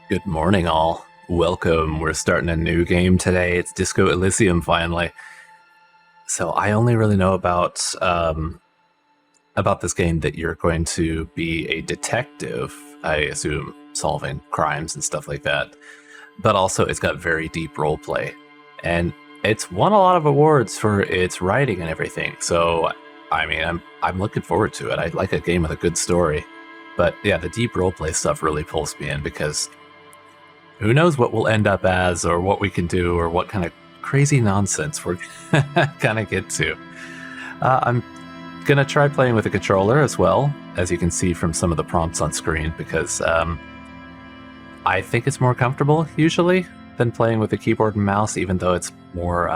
Good morning, all. Welcome. We're starting a new game today. It's Disco Elysium, finally. So I only really know about this game that you're going to be a detective, I assume, solving crimes and stuff like that. But also, it's got very deep roleplay, and it's won a lot of awards for its writing and everything. So, I mean, I'm looking forward to it. I like a game with a good story. But yeah, the deep roleplay stuff really pulls me in because who knows what we'll end up as or what we can do or what kind of crazy nonsense we're gonna get to. I'm gonna try playing with a controller as well, as you can see from some of the prompts on screen, because I think it's more comfortable usually than playing with a keyboard and mouse, even though it's more,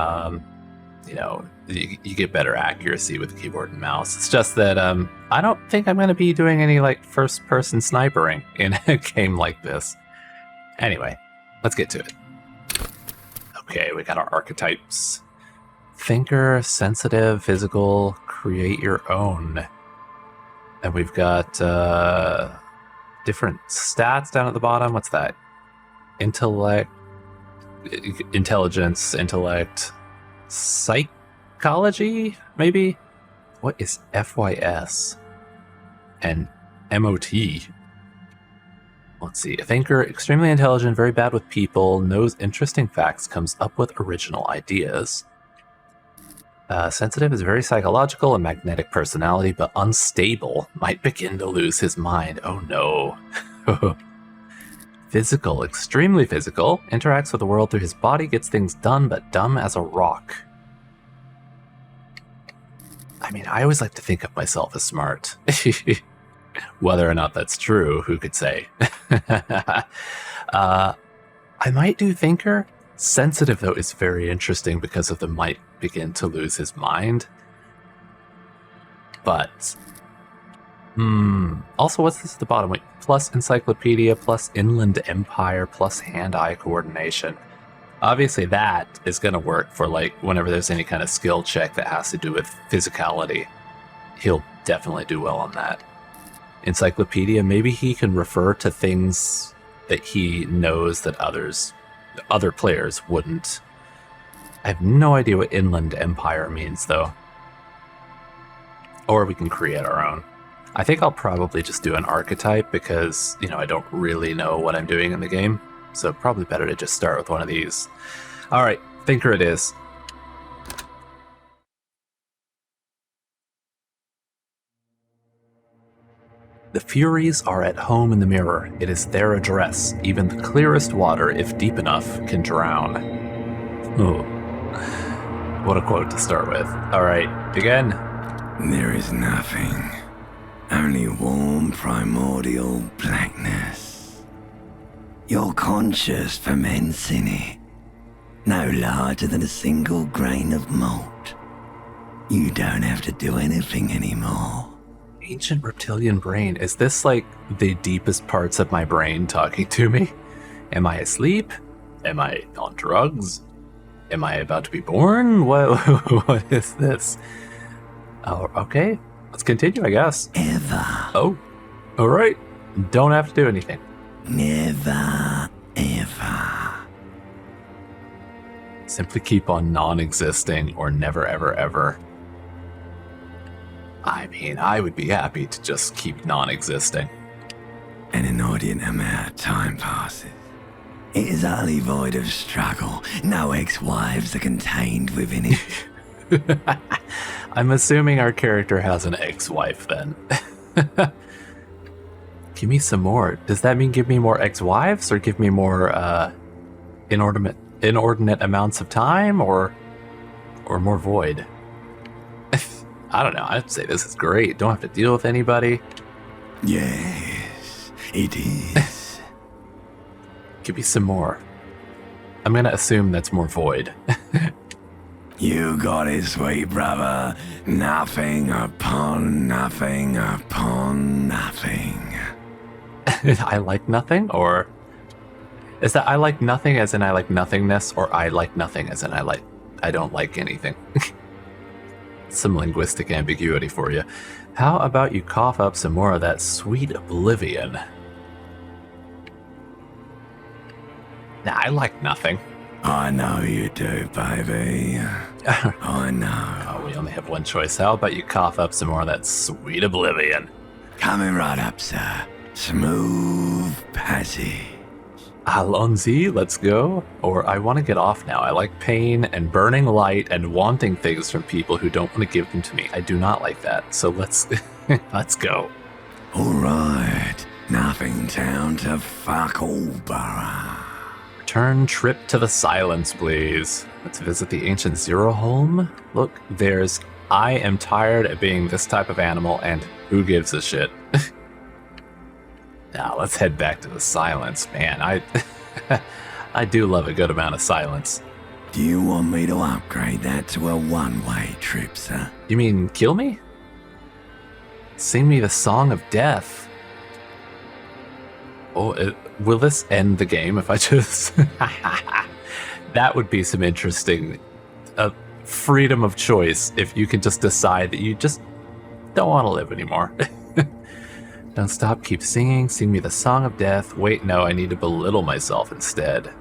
you get better accuracy with the keyboard and mouse. It's just that I don't think I'm gonna be doing any like first-person snipering in a game like this. Anyway, let's get to it. Okay, we got our archetypes. Thinker, sensitive, physical, create your own. And we've got different stats down at the bottom. What's that? Intellect, intelligence, intellect, psychology, maybe? What is FYS? And MOT? Let's see. A thinker, extremely intelligent, very bad with people, knows interesting facts, comes up with original ideas. Sensitive is very psychological, a magnetic personality, but unstable. Might begin to lose his mind. Oh no. Physical, extremely physical, interacts with the world through his body, gets things done, but dumb as a rock. I mean, I always like to think of myself as smart. Whether or not that's true, who could say? I might do thinker. Sensitive, though, is very interesting because of the might begin to lose his mind. But, also, what's this at the bottom? Wait, plus encyclopedia, plus inland empire, plus hand-eye coordination. Obviously, that is going to work for, like, whenever there's any kind of skill check that has to do with physicality. He'll definitely do well on that. Encyclopedia, maybe he can refer to things that he knows that other players wouldn't. I have no idea what inland empire means, though. Or we can create our own. I think I'll probably just do an archetype because, I don't really know what I'm doing in the game. So probably better to just start with one of these. All right, thinker it is. The Furies are at home in the mirror. It is their address. Even the clearest water, if deep enough, can drown. Oh, what a quote to start with. All right, begin. There is nothing. Only warm primordial blackness. You're conscious ferments in it. No larger than a single grain of malt. You don't have to do anything anymore. Ancient reptilian brain. Is this like the deepest parts of my brain talking to me? Am I asleep? Am I on drugs? Am I about to be born? What is this? Oh, okay. Let's continue, I guess. Ever. Oh, all right. Don't have to do anything. Never, ever. Simply keep on non-existing or never, ever, ever. I mean, I would be happy to just keep non-existing. An inordinate amount of time passes. It is utterly void of struggle. No ex-wives are contained within it. I'm assuming our character has an ex-wife then. Give me some more. Does that mean give me more ex-wives or give me more inordinate amounts of time or more void? I don't know. I'd say this is great. Don't have to deal with anybody. Yes, it is. Give me some more. I'm going to assume that's more void. You got it, sweet brother. Nothing upon nothing upon nothing. I like nothing? Or is that I like nothing as in I like nothingness, or I like nothing as in I don't like anything? Some linguistic ambiguity for you. How about you cough up some more of that sweet oblivion? Nah, I like nothing. I know you do, baby. I know. Oh, we only have one choice. How about you cough up some more of that sweet oblivion? Coming right up, sir. Smooth passage. Alonzi, let's go. Or I want to get off now. I like pain and burning light and wanting things from people who don't want to give them to me. I do not like that. So let's let's go. All right. Nothing town to fuck all borough. Return trip to the silence, please. Let's visit the ancient Zero home. Look, there's I am tired of being this type of animal, and who gives a shit? Now let's head back to the silence, man. I do love a good amount of silence. Do you want me to upgrade that to a one-way trip, sir? You mean kill me? Sing me the song of death. Oh, will this end the game if I just... That would be some interesting freedom of choice if you can just decide that you just don't want to live anymore. Don't stop, keep singing, sing me the song of death. Wait, no, I need to belittle myself instead.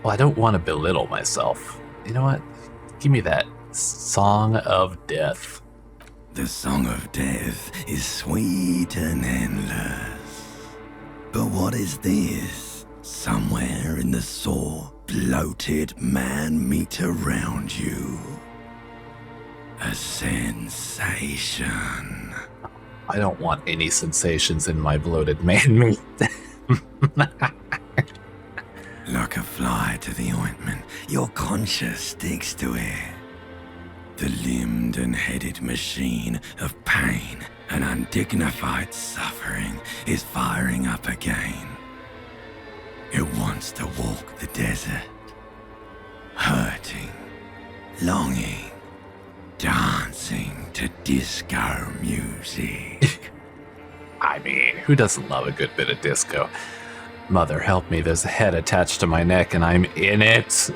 Well, I don't want to belittle myself. You know what? Give me that song of death. The song of death is sweet and endless. But what is this? Somewhere in the sore, bloated man meat around you. A sensation. I don't want any sensations in my bloated man meat. Like a fly to the ointment, your conscience sticks to it. The limbed and headed machine of pain and undignified suffering is firing up again. It wants to walk the desert, hurting, longing, dancing to disco music. I mean, who doesn't love a good bit of disco? Mother, help me, there's a head attached to my neck and I'm in it.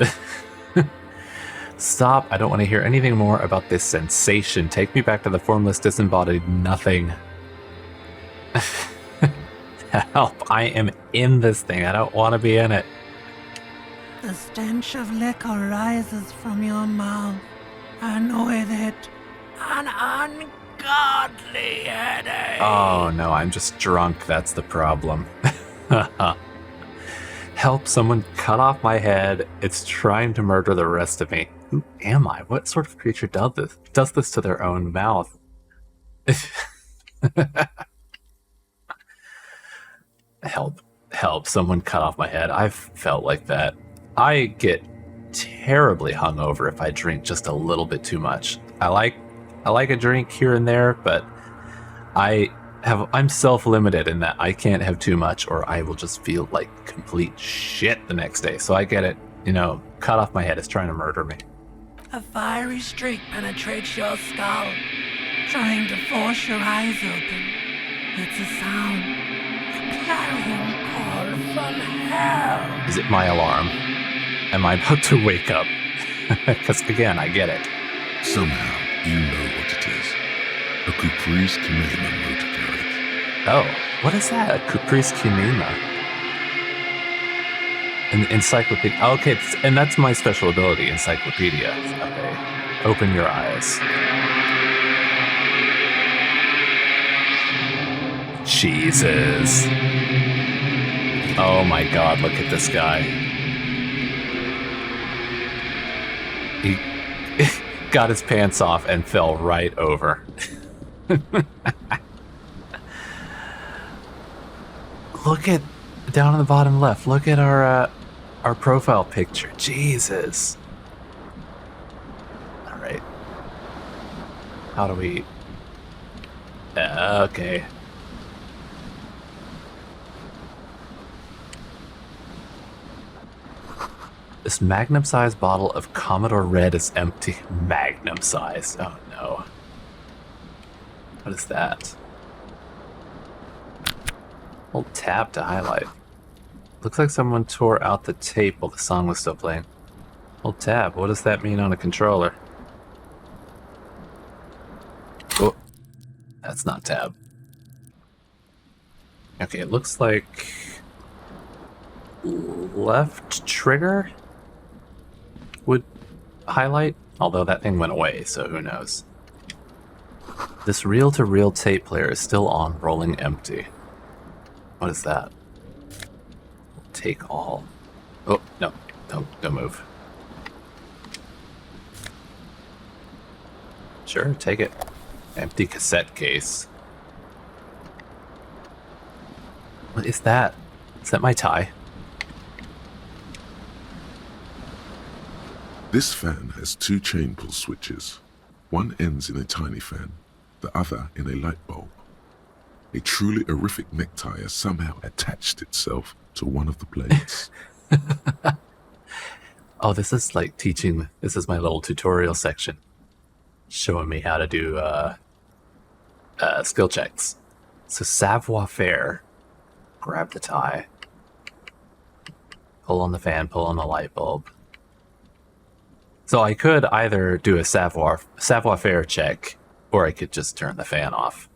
Stop, I don't want to hear anything more about this sensation. Take me back to the formless, disembodied nothing. Help, I am in this thing. I don't want to be in it. The stench of liquor rises from your mouth, and with it, an ungodly headache. Oh no, I'm just drunk. That's the problem. Help, someone cut off my head. It's trying to murder the rest of me. Who am I? What sort of creature does this to their own mouth? Help, someone cut off my head. I've felt like that. I get terribly hungover if I drink just a little bit too much. I like a drink here and there, but I'm self-limited in that I can't have too much or I will just feel like complete shit the next day. So I get it, cut off my head. It's trying to murder me. A fiery streak penetrates your skull, trying to force your eyes open. It's a sound, a clarion call from hell. Is it my alarm? Am I about to wake up? Because again, I get it. Somehow, you know what it is. A Caprice Kinema motorcarriage. Oh, what is that? A Caprice Kinema? An encyclopedia. Oh, okay, and that's my special ability, encyclopedia. Okay, open your eyes. Jesus. Oh my god, look at this guy. He got his pants off and fell right over. Look at down in the bottom left. Look at our profile picture. Jesus. All right. How do we? Okay. This magnum-sized bottle of Commodore Red is empty. Magnum-sized. Oh no. What is that? Hold tab to highlight. Looks like someone tore out the tape while the song was still playing. Hold tab. What does that mean on a controller? Oh, that's not tab. Okay, it looks like left trigger would highlight, although that thing went away, so who knows. This reel-to-reel tape player is still on, rolling empty. What is that? Take all. Oh, no, don't move. Sure, take it. Empty cassette case. What is that? Is that my tie? This fan has 2 chain pull switches. One ends in a tiny fan, the other in a light bulb. A truly horrific necktie has somehow attached itself to one of the blades. Oh, this is like teaching. This is my little tutorial section. Showing me how to do skill checks. So savoir-faire. Grab the tie. Pull on the fan, pull on the light bulb. So I could either do a savoir-faire check, or I could just turn the fan off.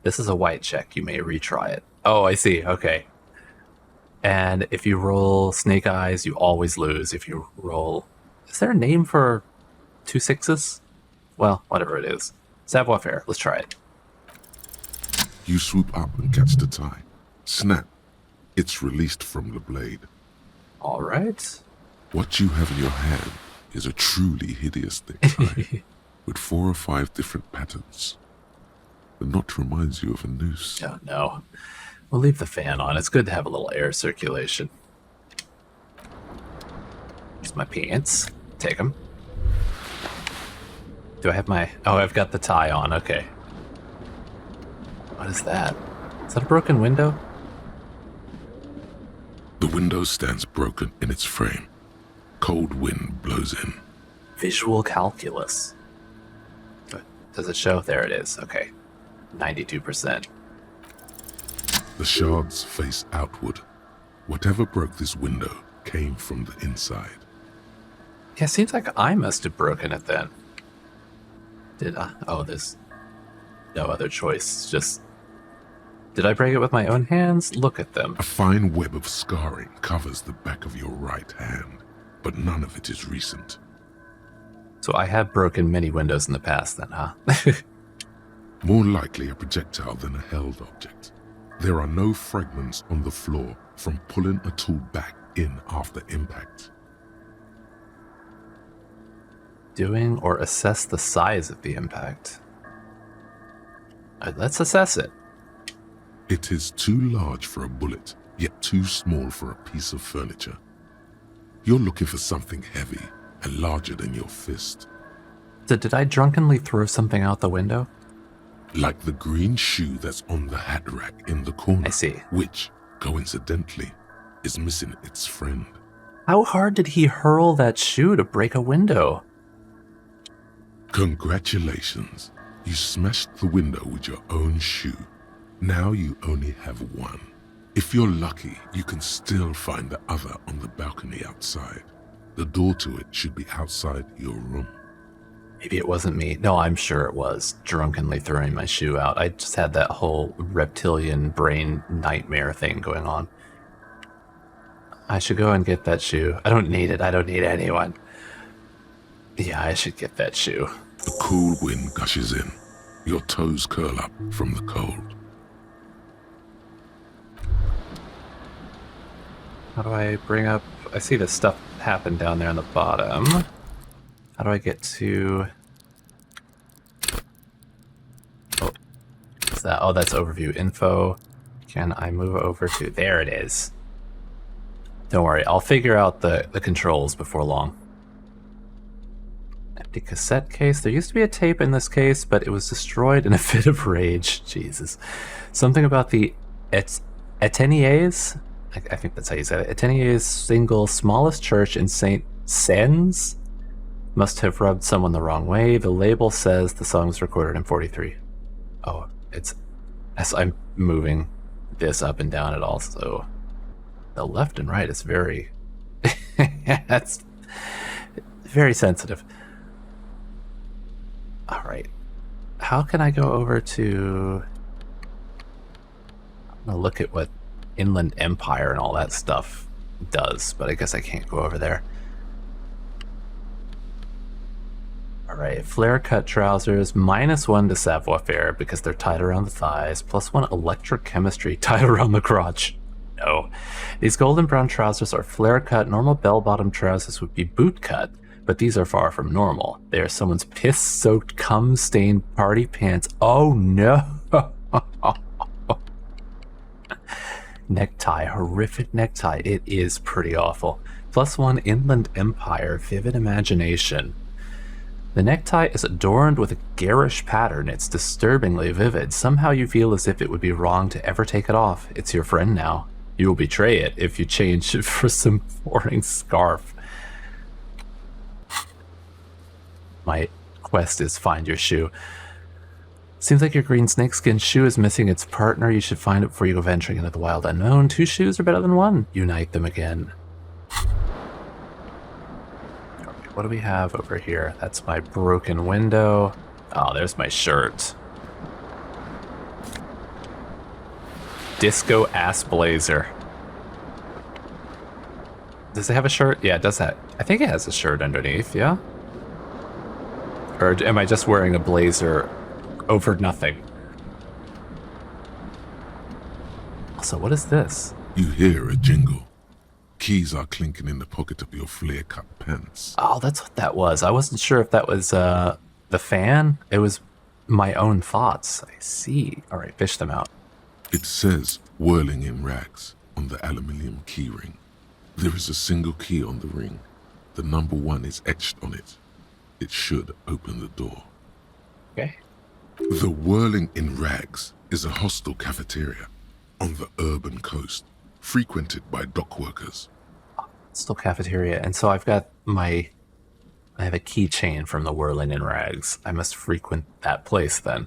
This is a white check. You may retry it. Oh, I see. Okay. And if you roll snake eyes, you always lose. If you roll... Is there a name for 2 6s? Well, whatever it is. Savoir-faire. Let's try it. You swoop up and catch the tie. Snap. It's released from the blade. All right. What you have in your hand is a truly hideous necktie with 4 or 5 different patterns. The knot reminds you of a noose. Oh, no. We'll leave the fan on. It's good to have a little air circulation. Here's my pants. Take them. Do I have my... Oh, I've got the tie on. Okay. What is that? Is that a broken window? The window stands broken in its frame. Cold wind blows in. Visual calculus. Does it show? There it is. Okay. 92%. The shards face outward. Whatever broke this window came from the inside. Yeah, seems like I must have broken it then. Did I? Oh, there's no other choice. Just... Did I break it with my own hands? Look at them. A fine web of scarring covers the back of your right hand, but none of it is recent. So I have broken many windows in the past then, huh? More likely a projectile than a held object. There are no fragments on the floor from pulling a tool back in after impact. Doing or assess the size of the impact. Let's assess it. It is too large for a bullet, yet too small for a piece of furniture. You're looking for something heavy and larger than your fist. So did I drunkenly throw something out the window? Like the green shoe that's on the hat rack in the corner. I see. Which, coincidentally, is missing its friend. How hard did he hurl that shoe to break a window? Congratulations. You smashed the window with your own shoe. Now you only have one. If you're lucky, you can still find the other on the balcony outside. The door to it should be outside your room. Maybe it wasn't me. No, I'm sure it was. Drunkenly throwing my shoe out. I just had that whole reptilian brain nightmare thing going on. I should go and get that shoe. I don't need it. I don't need anyone. Yeah, I should get that shoe. The cool wind gushes in. Your toes curl up from the cold. How do I bring up... I see this stuff happen down there on the bottom. How do I get to... Oh, what's that? Oh, that's overview info. Can I move over to... There it is. Don't worry, I'll figure out the controls before long. Empty cassette case. There used to be a tape in this case, but it was destroyed in a fit of rage. Jesus. Something about the Ateniers? I think that's how you say it. Ateniers' single smallest church in St. Sens must have rubbed someone the wrong way. The label says the song was recorded in 43. Oh, it's... As I'm moving this up and down, it also... The left and right is very... That's very sensitive. Alright. How can I go over to... I'm gonna look at what Inland Empire and all that stuff does, but I guess I can't go over there. Alright, flare cut trousers, -1 to savoir-faire because they're tied around the thighs, +1 electrochemistry tied around the crotch. No. These golden brown trousers are flare cut. Normal bell-bottom trousers would be boot cut, but these are far from normal. They are someone's piss-soaked, cum-stained party pants. Oh no! Necktie, horrific necktie. It is pretty awful. +1 Inland Empire, vivid imagination. The necktie is adorned with a garish pattern. It's disturbingly vivid. Somehow you feel as if it would be wrong to ever take it off. It's your friend now. You will betray it if you change it for some boring scarf. My quest is find your shoe. Seems like your green snakeskin shoe is missing its partner. You should find it before you go venturing into the wild unknown. 2 shoes are better than 1. Unite them again. What do we have over here? That's my broken window. Oh, there's my shirt. Disco ass blazer. Does it have a shirt? Yeah, it does that. I think it has a shirt underneath, yeah? Or am I just wearing a blazer over nothing? Also, what is this? You hear a jingle. Keys are clinking in the pocket of your flare-cut pants. Oh, that's what that was. I wasn't sure if that was the fan. It was my own thoughts. I see. All right, fish them out. It says whirling in rags on the aluminium key ring. There is a single key on the ring. The number 1 is etched on it. It should open the door. Okay. The whirling in rags is a hostel cafeteria on the urban coast, frequented by dock workers. Still cafeteria, and so I've got I have a keychain from the whirling in rags. I must frequent that place then.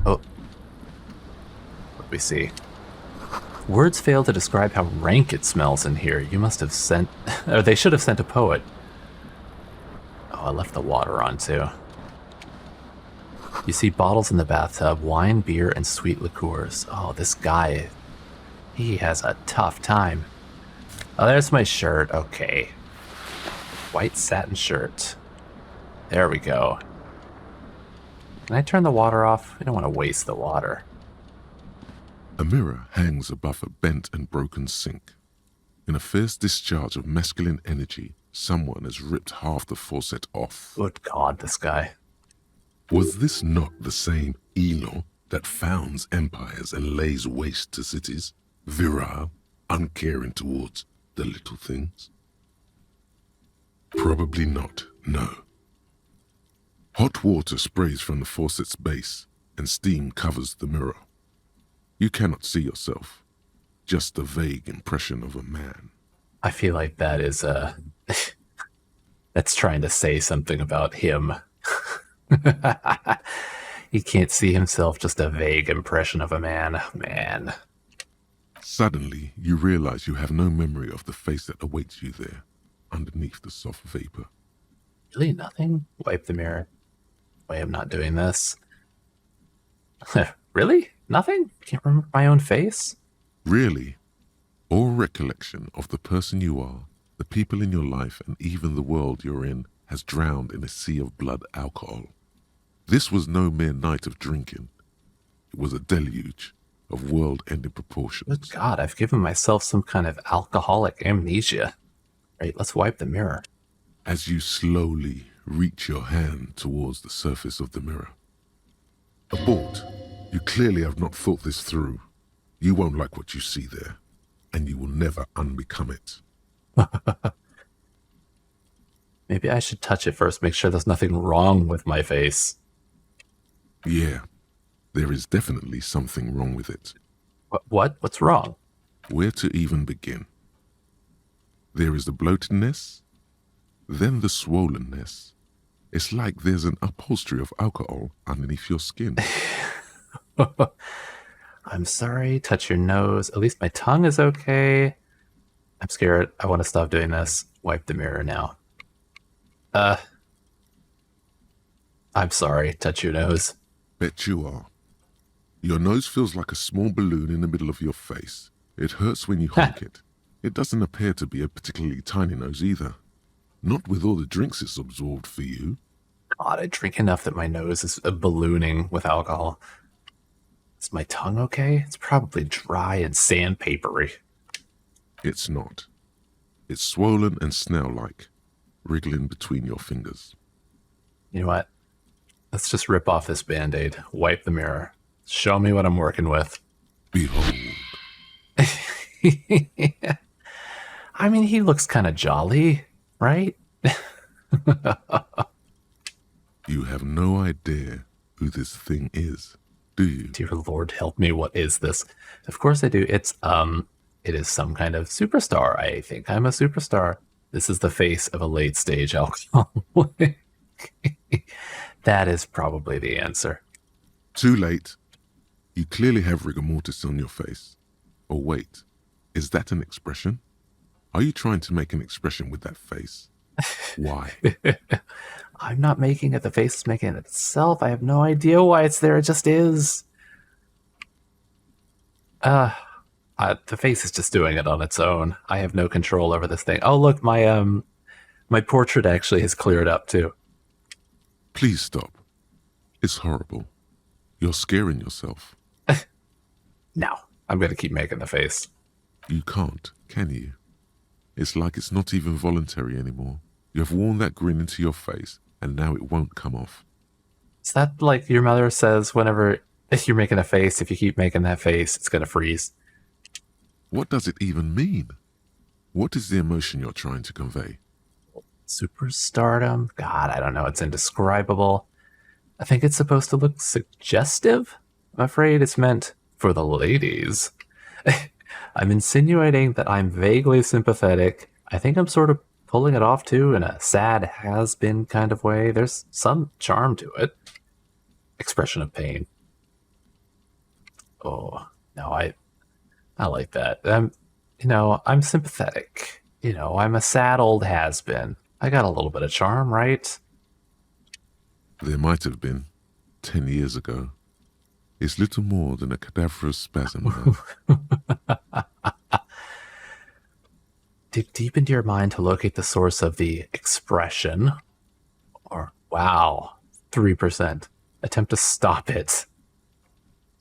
Oh. What do we see? Words fail to describe how rank it smells in here. You must have sent, or they should have sent a poet. Oh, I left the water on too. You see bottles in the bathtub, wine, beer, and sweet liqueurs. Oh, this guy, he has a tough time. Oh, there's my shirt. Okay. White satin shirt. There we go. Can I turn the water off? I don't want to waste the water. A mirror hangs above a bent and broken sink. In a fierce discharge of masculine energy, someone has ripped half the faucet off. Good God, this guy. Was this not the same Elo that founds empires and lays waste to cities, virile, uncaring towards the little things? Probably not, no. Hot water sprays from the faucet's base, and steam covers the mirror. You cannot see yourself, just a vague impression of a man. I feel like that is, that's trying to say something about him. He can't see himself, just a vague impression of a man. Man. Suddenly, you realize you have no memory of the face that awaits you there, underneath the soft vapor. Really nothing? Wipe the mirror. Wait, I'm not doing this. Really? Nothing? Can't remember my own face? Really? All recollection of the person you are, the people in your life, and even the world you're in has drowned in a sea of blood alcohol. This was no mere night of drinking. It was a deluge of world-ending proportions. Good God, I've given myself some kind of alcoholic amnesia. Right, let's wipe the mirror. As you slowly reach your hand towards the surface of the mirror. Abort. You clearly have not thought this through. You won't like what you see there, and you will never unbecome it. Maybe I should touch it first, make sure there's nothing wrong with my face. Yeah, there is definitely something wrong with it. What? What's wrong? Where to even begin? There is the bloatedness, then the swollenness. It's like there's an upholstery of alcohol underneath your skin. I'm sorry, touch your nose. At least my tongue is okay. I'm scared. I want to stop doing this. Wipe the mirror now. I'm sorry, touch your nose. Bet you are. Your nose feels like a small balloon in the middle of your face. It hurts when you honk it. It doesn't appear to be a particularly tiny nose either. Not with all the drinks it's absorbed for you. God, I drink enough that my nose is ballooning with alcohol. Is my tongue okay? It's probably dry and sandpapery. It's not. It's swollen and snail-like, wriggling between your fingers. You know what? Let's just rip off this Band-Aid, wipe the mirror, show me what I'm working with. Behold. I mean, he looks kind of jolly, right? You have no idea who this thing is, do you? Dear Lord, help me. What is this? Of course I do. It is some kind of superstar. I think I'm a superstar. This is the face of a late stage alcoholic. That is probably the answer. Too late. You clearly have rigor mortis on your face. Oh, wait. Is that an expression? Are you trying to make an expression with that face? Why? I'm not making it. The face is making it itself. I have no idea why it's there. It just is. The face is just doing it on its own. I have no control over this thing. Oh, look, my portrait actually has cleared up too. Please stop. It's horrible. You're scaring yourself. No, I'm going to keep making the face. You can't, can you? It's like it's not even voluntary anymore. You have worn that grin into your face, and now it won't come off. Is that like your mother says whenever if you're making a face, if you keep making that face, it's going to freeze? What does it even mean? What is the emotion you're trying to convey? Superstardom? God, I don't know. It's indescribable. I think it's supposed to look suggestive. I'm afraid it's meant for the ladies. I'm insinuating that I'm vaguely sympathetic. I think I'm sort of pulling it off too in a sad has-been kind of way. There's some charm to it. Expression of pain. Oh, no, I like that. I'm sympathetic. I'm a sad old has-been. I got a little bit of charm, right? There might have been 10 years ago. It's little more than a cadaverous spasm now. Dig deep into your mind to locate the source of the expression. Or, wow, 3%. Attempt to stop it.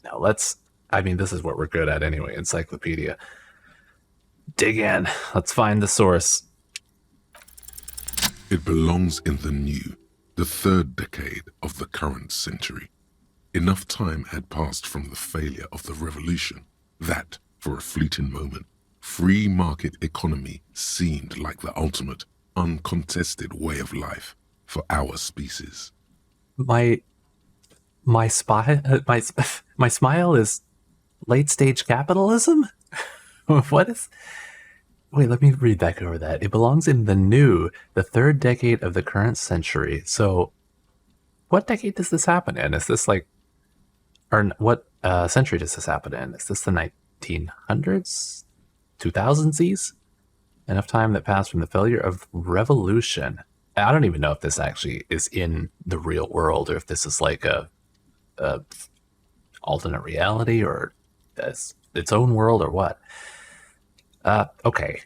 Now this is what we're good at anyway, encyclopedia. Dig in. Let's find the source. It belongs in the new, the third decade of the current century. Enough time had passed from the failure of the revolution that, for a fleeting moment, free market economy seemed like the ultimate, uncontested way of life for our species. My smile is late stage capitalism? What is... Wait, let me read back over that. It belongs in the third decade of the current century. So, what decade does this happen in? Is this what century does this happen in? Is this the 1900s? 2000s? Enough time that passed from the failure of revolution. I don't even know if this actually is in the real world or if this is like a alternate reality or its own world or what. Okay.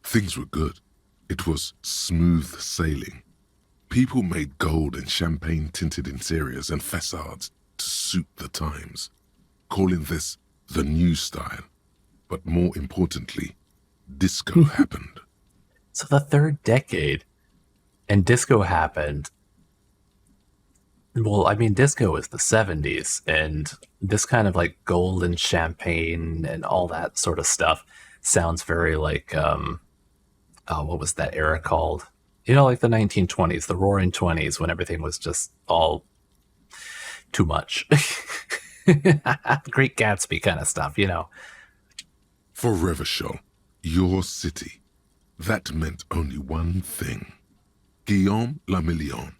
Things were good. It was smooth sailing. People made gold and champagne-tinted interiors and facades to suit the times, calling this the new style. But more importantly, disco happened. So the third decade, and disco happened. Well, I mean, disco is the 70s, and this kind of like golden champagne and all that sort of stuff sounds very like, what was that era called? Like the 1920s, the roaring 20s, when everything was just all too much. Great Gatsby kind of stuff, For Revachol, your city, that meant only one thing. Guillaume la Million.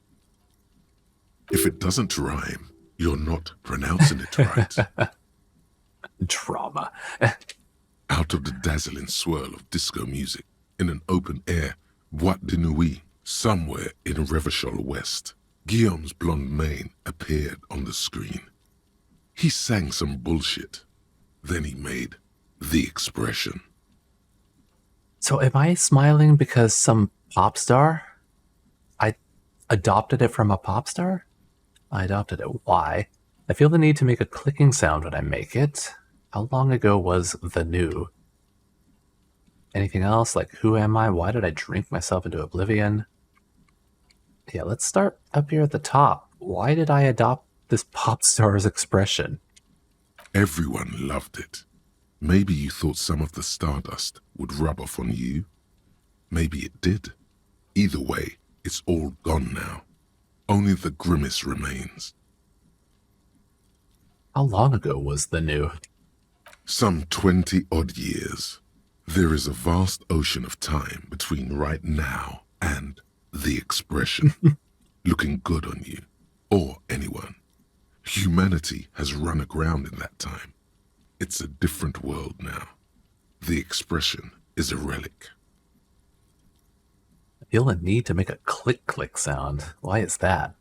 If it doesn't rhyme, you're not pronouncing it right. Drama. Out of the dazzling swirl of disco music, in an open-air boîte de nuit, somewhere in Revachol West, Guillaume's blonde mane appeared on the screen. He sang some bullshit. Then he made the expression. So am I smiling because some pop star? I adopted it from a pop star? I adopted it. Why? I feel the need to make a clicking sound when I make it. How long ago was the new? Anything else? Like, who am I? Why did I drink myself into oblivion? Yeah, let's start up here at the top. Why did I adopt this pop star's expression? Everyone loved it. Maybe you thought some of the stardust would rub off on you. Maybe it did. Either way, it's all gone now. Only the grimace remains. How long ago was the new? Some 20-odd years. There is a vast ocean of time between right now and the expression. Looking good on you, or anyone. Humanity has run aground in that time. It's a different world now. The expression is a relic. I feel a need to make a click-click sound. Why is that?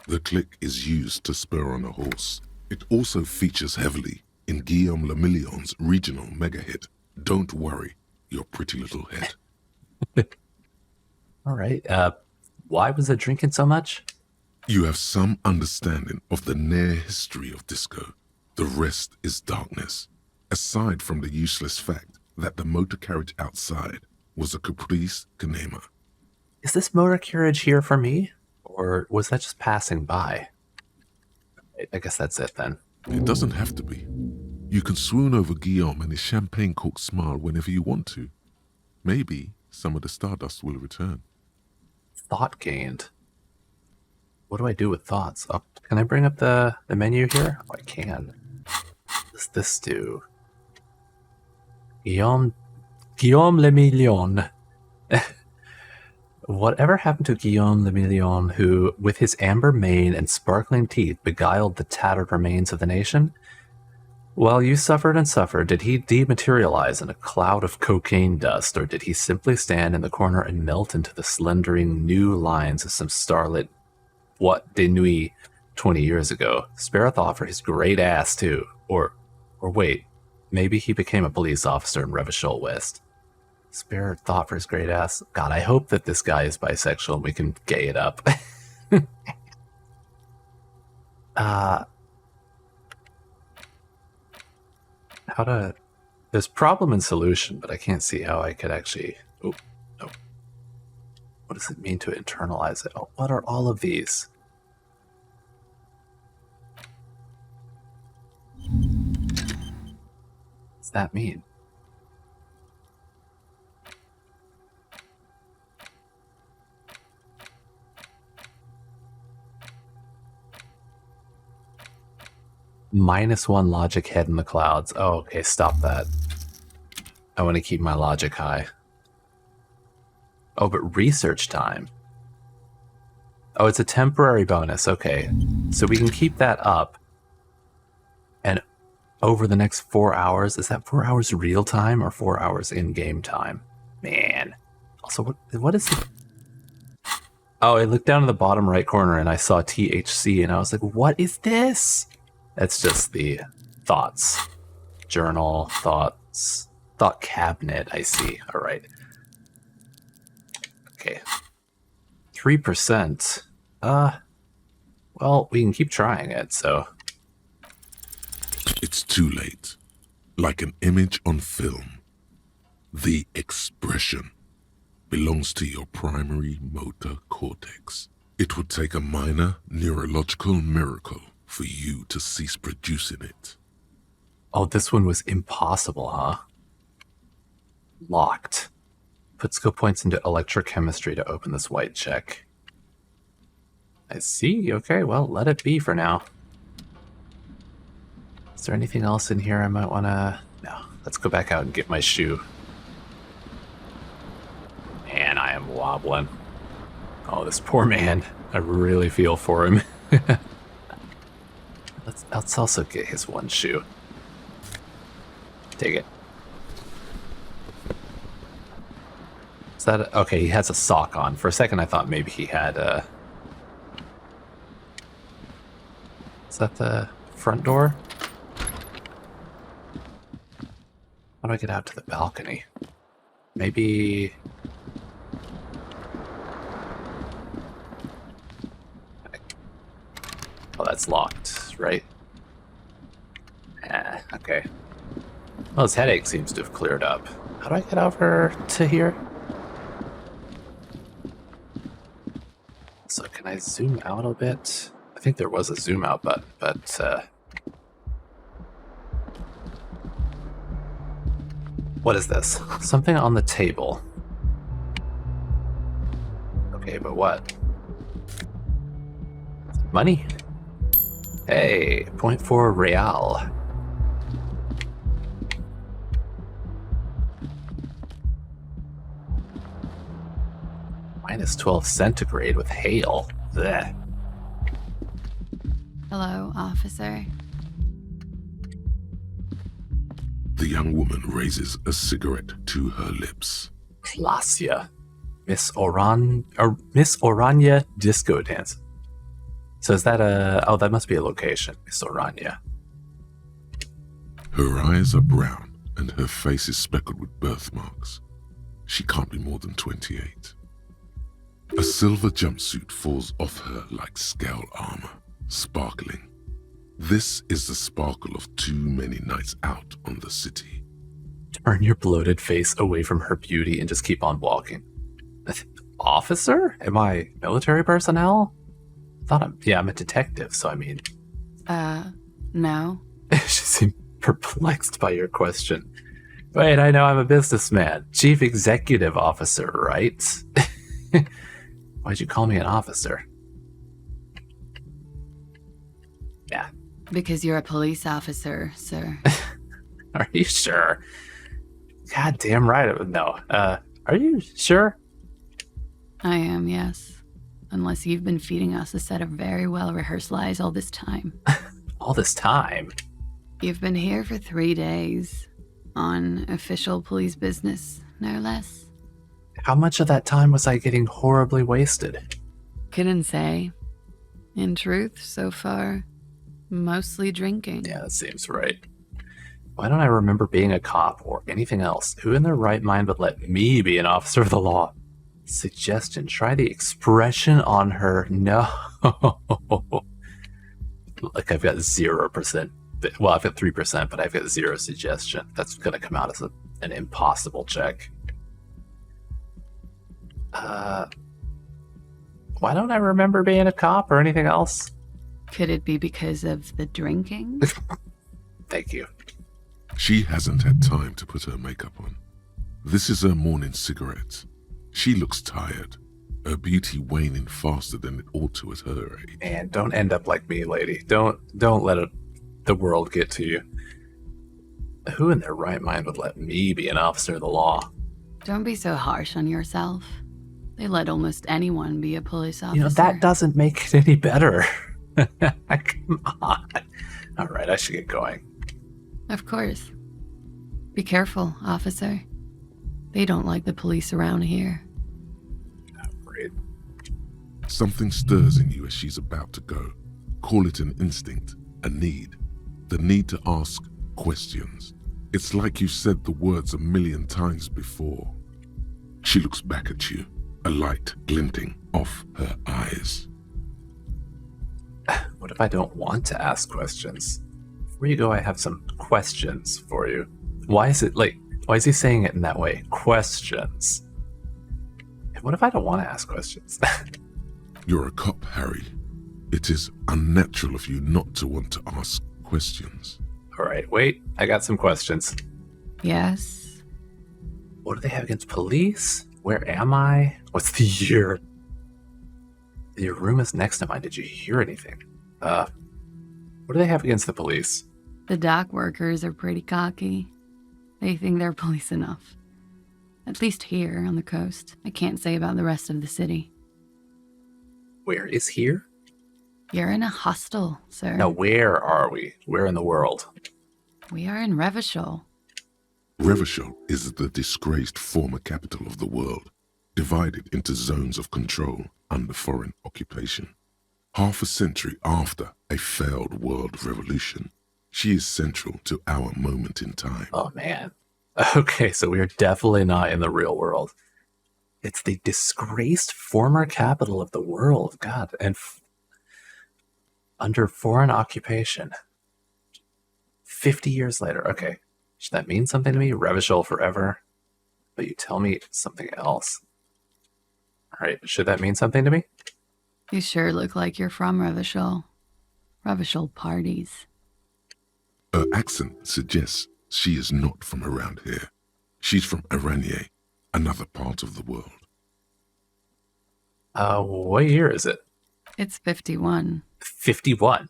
The click is used to spur on a horse. It also features heavily in Guillaume Lemillion's regional mega hit, Don't Worry, Your Pretty Little Head. All right. Why was I drinking so much? You have some understanding of the near history of disco. The rest is darkness, aside from the useless fact that the motor carriage outside was a caprice canema. Is this motor carriage here for me? Or was that just passing by? I guess that's it then. It doesn't have to be. You can swoon over Guillaume and his champagne-corked smile whenever you want to. Maybe some of the stardust will return. Thought gained. What do I do with thoughts? Oh, can I bring up the menu here? Oh, I can. What does this do? Guillaume Le Million. Whatever happened to Guillaume Le Million, who, with his amber mane and sparkling teeth, beguiled the tattered remains of the nation? While you suffered and suffered, did he dematerialize in a cloud of cocaine dust, or did he simply stand in the corner and melt into the slendering new lines of some starlit what de nuit 20 years ago? Spare a thought for his great ass, too. Or wait, maybe he became a police officer in Revachol West. Spare a thought for his great ass. God, I hope that this guy is bisexual and we can gay it up. How to... There's problem and solution, but I can't see how I could actually... Oh, no. What does it mean to internalize it? Oh, what are all of these? What's that mean? -1 logic head in the clouds. Oh, okay, stop that. I want to keep my logic high. Oh, but research time. Oh, it's a temporary bonus. Okay, so we can keep that up. And over the next 4 hours, is that 4 hours real time or 4 hours in-game time? Man. Also, what is it? Oh, I looked down in the bottom right corner and I saw THC and I was like, what is this? That's just the thoughts. Journal, thoughts, thought cabinet, I see. All right. Okay. 3%. Well, we can keep trying it, so. It's too late. Like an image on film. The expression belongs to your primary motor cortex. It would take a minor neurological miracle for you to cease producing it. Oh, this one was impossible, huh? Locked. Put skill points into electrochemistry to open this white check. I see. Okay, well, let it be for now. Is there anything else in here I might want to... No. Let's go back out and get my shoe. Man, I am wobbling. Oh, this poor man. I really feel for him. Let's also get his one shoe. Take it. Is that... Okay, he has a sock on. For a second, I thought maybe he had Is that the front door? How do I get out to the balcony? Maybe... Oh, that's locked, right? Okay. Well, his headache seems to have cleared up. How do I get over to here? So can I zoom out a bit? I think there was a zoom out button, but what is this? Something on the table. Okay, but what? Money? Hey, 0.4 real. Minus 12 centigrade with hail. Blech. Hello, officer. The young woman raises a cigarette to her lips. Plasia. Miss Oranya disco dance. So is that oh, that must be a location. Miss Oranya. Her eyes are brown and her face is speckled with birthmarks. She can't be more than 28. A silver jumpsuit falls off her like scale armor, sparkling. This is the sparkle of too many nights out on the city. Turn your bloated face away from her beauty and just keep on walking. Officer? Am I military personnel? I'm a detective, so I mean... No. She seemed perplexed by your question. Wait, I know I'm a businessman. Chief executive officer, right? Why'd you call me an officer? Yeah. Because you're a police officer, sir. Are you sure? God damn right. No. Are you sure? I am, yes. Unless you've been feeding us a set of very well-rehearsed lies all this time. All this time? You've been here for 3 days. On official police business, no less. How much of that time was I getting horribly wasted? Couldn't say. In truth, so far, mostly drinking. Yeah, that seems right. Why don't I remember being a cop or anything else? Who in their right mind would let me be an officer of the law? Suggestion, try the expression on her. No. Like I've got 0%. Well, I've got 3%, but I've got 0 suggestion. That's going to come out as an impossible check. Why don't I remember being a cop or anything else? Could it be because of the drinking? Thank you. She hasn't had time to put her makeup on. This is her morning cigarette. She looks tired, her beauty waning faster than it ought to at her age. And don't end up like me, lady. Don't let the world get to you. Who in their right mind would let me be an officer of the law? Don't be so harsh on yourself. They let almost anyone be a police officer. You know, that doesn't make it any better. Come on. All right, I should get going. Of course. Be careful, officer. They don't like the police around here. Great. Something stirs in you as she's about to go. Call it an instinct, a need. The need to ask questions. It's like you've said the words 1,000,000 times before. She looks back at you, a light glinting off her eyes. What if I don't want to ask questions? Before you go, I have some questions for you. Why is he saying it in that way? Questions. And what if I don't want to ask questions? You're a cop, Harry. It is unnatural of you not to want to ask questions. All right, wait. I got some questions. Yes? What do they have against police? Where am I? What's the year? Your room is next to mine. Did you hear anything? What do they have against the police? The dock workers are pretty cocky. They think they're police enough. At least here on the coast. I can't say about the rest of the city. Where is here? You're in a hostel, sir. Now, where are we? Where in the world? We are in Revachol. Revachol is the disgraced former capital of the world, divided into zones of control under foreign occupation. Half a century after a failed world revolution, she is central to our moment in time. Oh, man. Okay, so we are definitely not in the real world. It's the disgraced former capital of the world. God, and under foreign occupation. 50 years later. Okay. Should that mean something to me? Revachol forever. But you tell me something else. All right. Should that mean something to me? You sure look like you're from Revachol. Revachol parties. Her accent suggests she is not from around here. She's from Oranya, another part of the world. What year is it? It's 51. 51.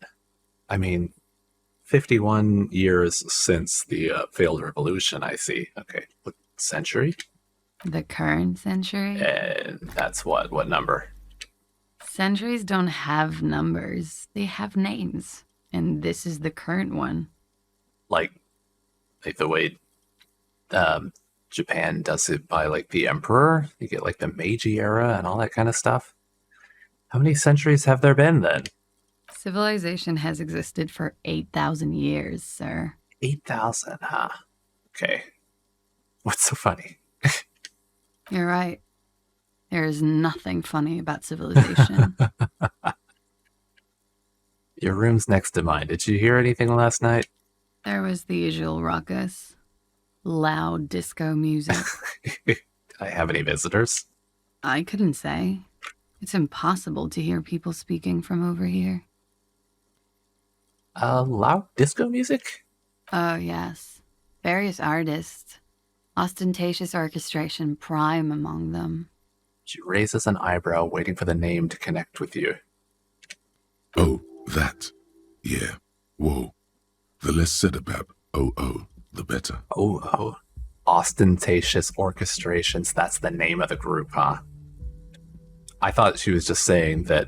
I mean, 51 years since the failed revolution, I see. Okay. What century? The current century? And that's what? What number? Centuries don't have numbers. They have names. And this is the current one. Like the way Japan does it by like the emperor. You get like the Meiji era and all that kind of stuff. How many centuries have there been then? Civilization has existed for 8,000 years, sir. 8,000, huh? Okay. What's so funny? You're right. There is nothing funny about civilization. Your room's next to mine. Did you hear anything last night? There was the usual ruckus. Loud disco music. Did I have any visitors? I couldn't say. It's impossible to hear people speaking from over here. Loud disco music? Oh, yes. Various artists. Ostentatious orchestration prime among them. She raises an eyebrow, waiting for the name to connect with you. Oh, that. Yeah. Whoa. The less said about OO, the better. Oh. Ostentatious orchestrations. That's the name of the group, huh? I thought she was just saying that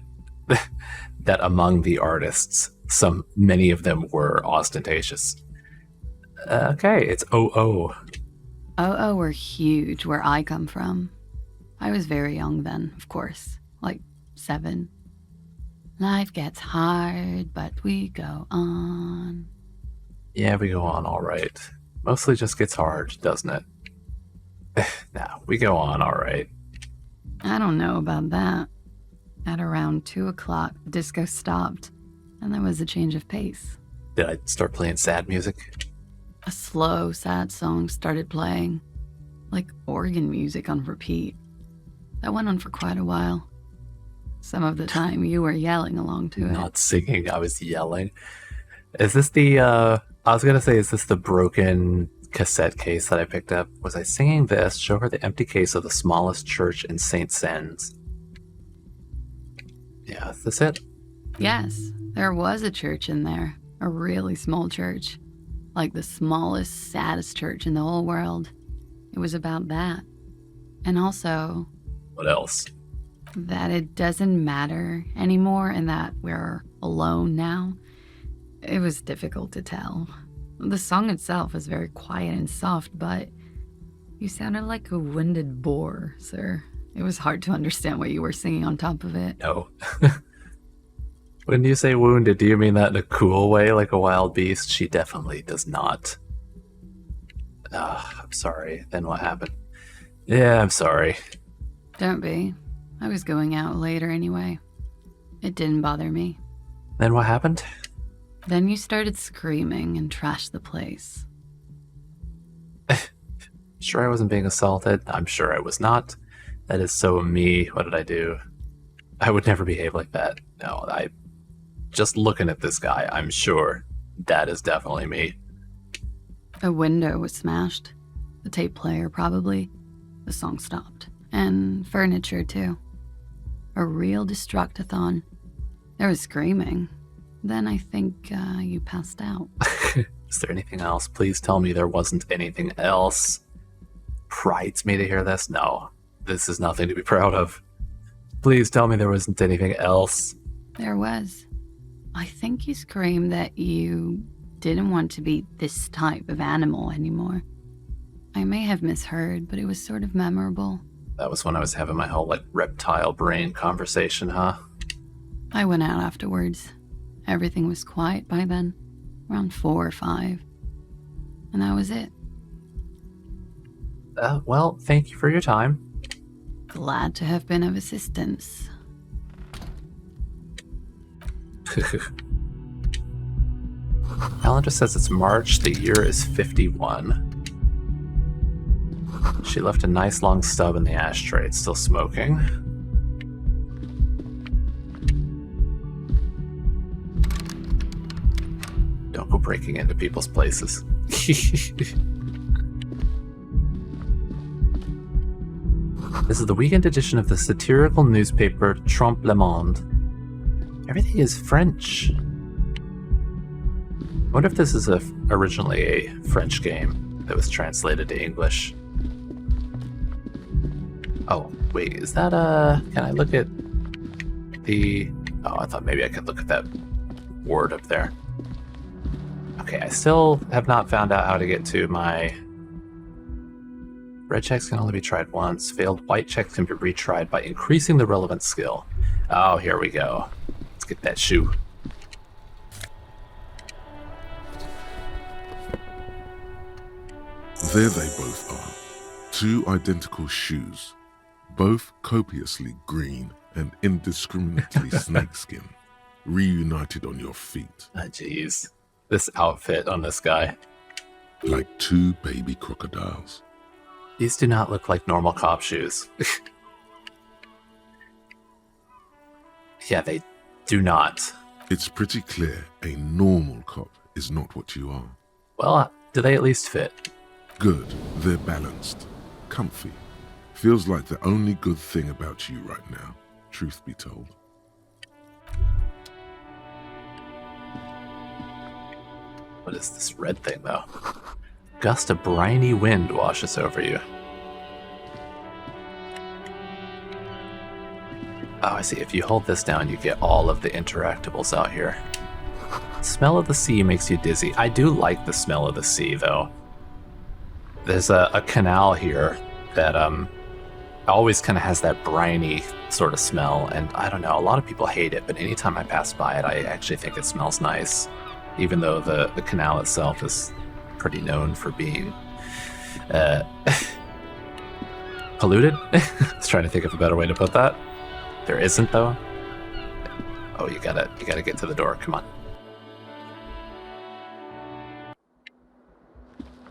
that among the artists, many of them were ostentatious. Okay, it's OO. OO were huge where I come from. I was very young then, of course, like 7. Life gets hard, but we go on. Yeah, we go on all right. Mostly just gets hard, doesn't it? No, we go on all right. I don't know about that. At around 2 o'clock, the disco stopped, and there was a change of pace. Did I start playing sad music? A slow, sad song started playing, like organ music on repeat. That went on for quite a while. Some of the time, you were yelling along to it. Not singing, I was yelling. Is this the, I was gonna say, is this the broken cassette case that I picked up? Was I singing this? Show her the empty case of the smallest church in St. Sens. Yeah, is this it? Yes, there was a church in there. A really small church. Like the smallest, saddest church in the whole world. It was about that. And also... What else? That it doesn't matter anymore and that we're alone now. It was difficult to tell. The song itself was very quiet and soft, but you sounded like a winded boar, sir. It was hard to understand what you were singing on top of it. No. When you say wounded, do you mean that in a cool way, like a wild beast? She definitely does not. I'm sorry. Then what happened? Yeah, I'm sorry. Don't be. I was going out later anyway. It didn't bother me. Then what happened? Then you started screaming and trashed the place. Sure I wasn't being assaulted? I'm sure I was not. That is so me. What did I do? I would never behave like that. No, just looking at this guy, I'm sure that is definitely me. A window was smashed. The tape player, probably. The song stopped. And furniture, too. A real destructathon. There was screaming. Then I think you passed out. Is there anything else? Please tell me there wasn't anything else. Prides me to hear this? No. This is nothing to be proud of. Please tell me there wasn't anything else. There was. I think you screamed that you didn't want to be this type of animal anymore. I may have misheard, but it was sort of memorable. That was when I was having my whole, reptile brain conversation, huh? I went out afterwards. Everything was quiet by then, around 4 or 5. And that was it. Well, thank you for your time. Glad to have been of assistance. Calendar says it's March, the year is 51. She left a nice long stub in the ashtray. It's still smoking. Don't go breaking into people's places. This is the weekend edition of the satirical newspaper Trompe le Monde. Everything is French. I wonder if this is originally a French game that was translated to English. Oh, wait, is that can I look at the... Oh, I thought maybe I could look at that word up there. Okay, I still have not found out how to get to my... Red checks can only be tried once. Failed white checks can be retried by increasing the relevant skill. Oh, here we go. Let's get that shoe. There they both are. 2 identical shoes, both copiously green and indiscriminately snakeskin, reunited on your feet. Ah, jeez. This outfit on this guy. Like 2 baby crocodiles. These do not look like normal cop shoes. Yeah, they do not. It's pretty clear a normal cop is not what you are. Well, do they at least fit? Good, they're balanced, comfy. Feels like the only good thing about you right now, truth be told. What is this red thing, though? Gust of briny wind washes over you. Oh, I see. If you hold this down, you get all of the interactables out here. Smell of the sea makes you dizzy. I do like the smell of the sea, though. There's a canal here that always kind of has that briny sort of smell, and I don't know, a lot of people hate it, but anytime I pass by it, I actually think it smells nice, even though the canal itself is pretty known for being polluted. I was trying to think of a better way to put that. There isn't, though. Oh, you gotta get to the door. Come on.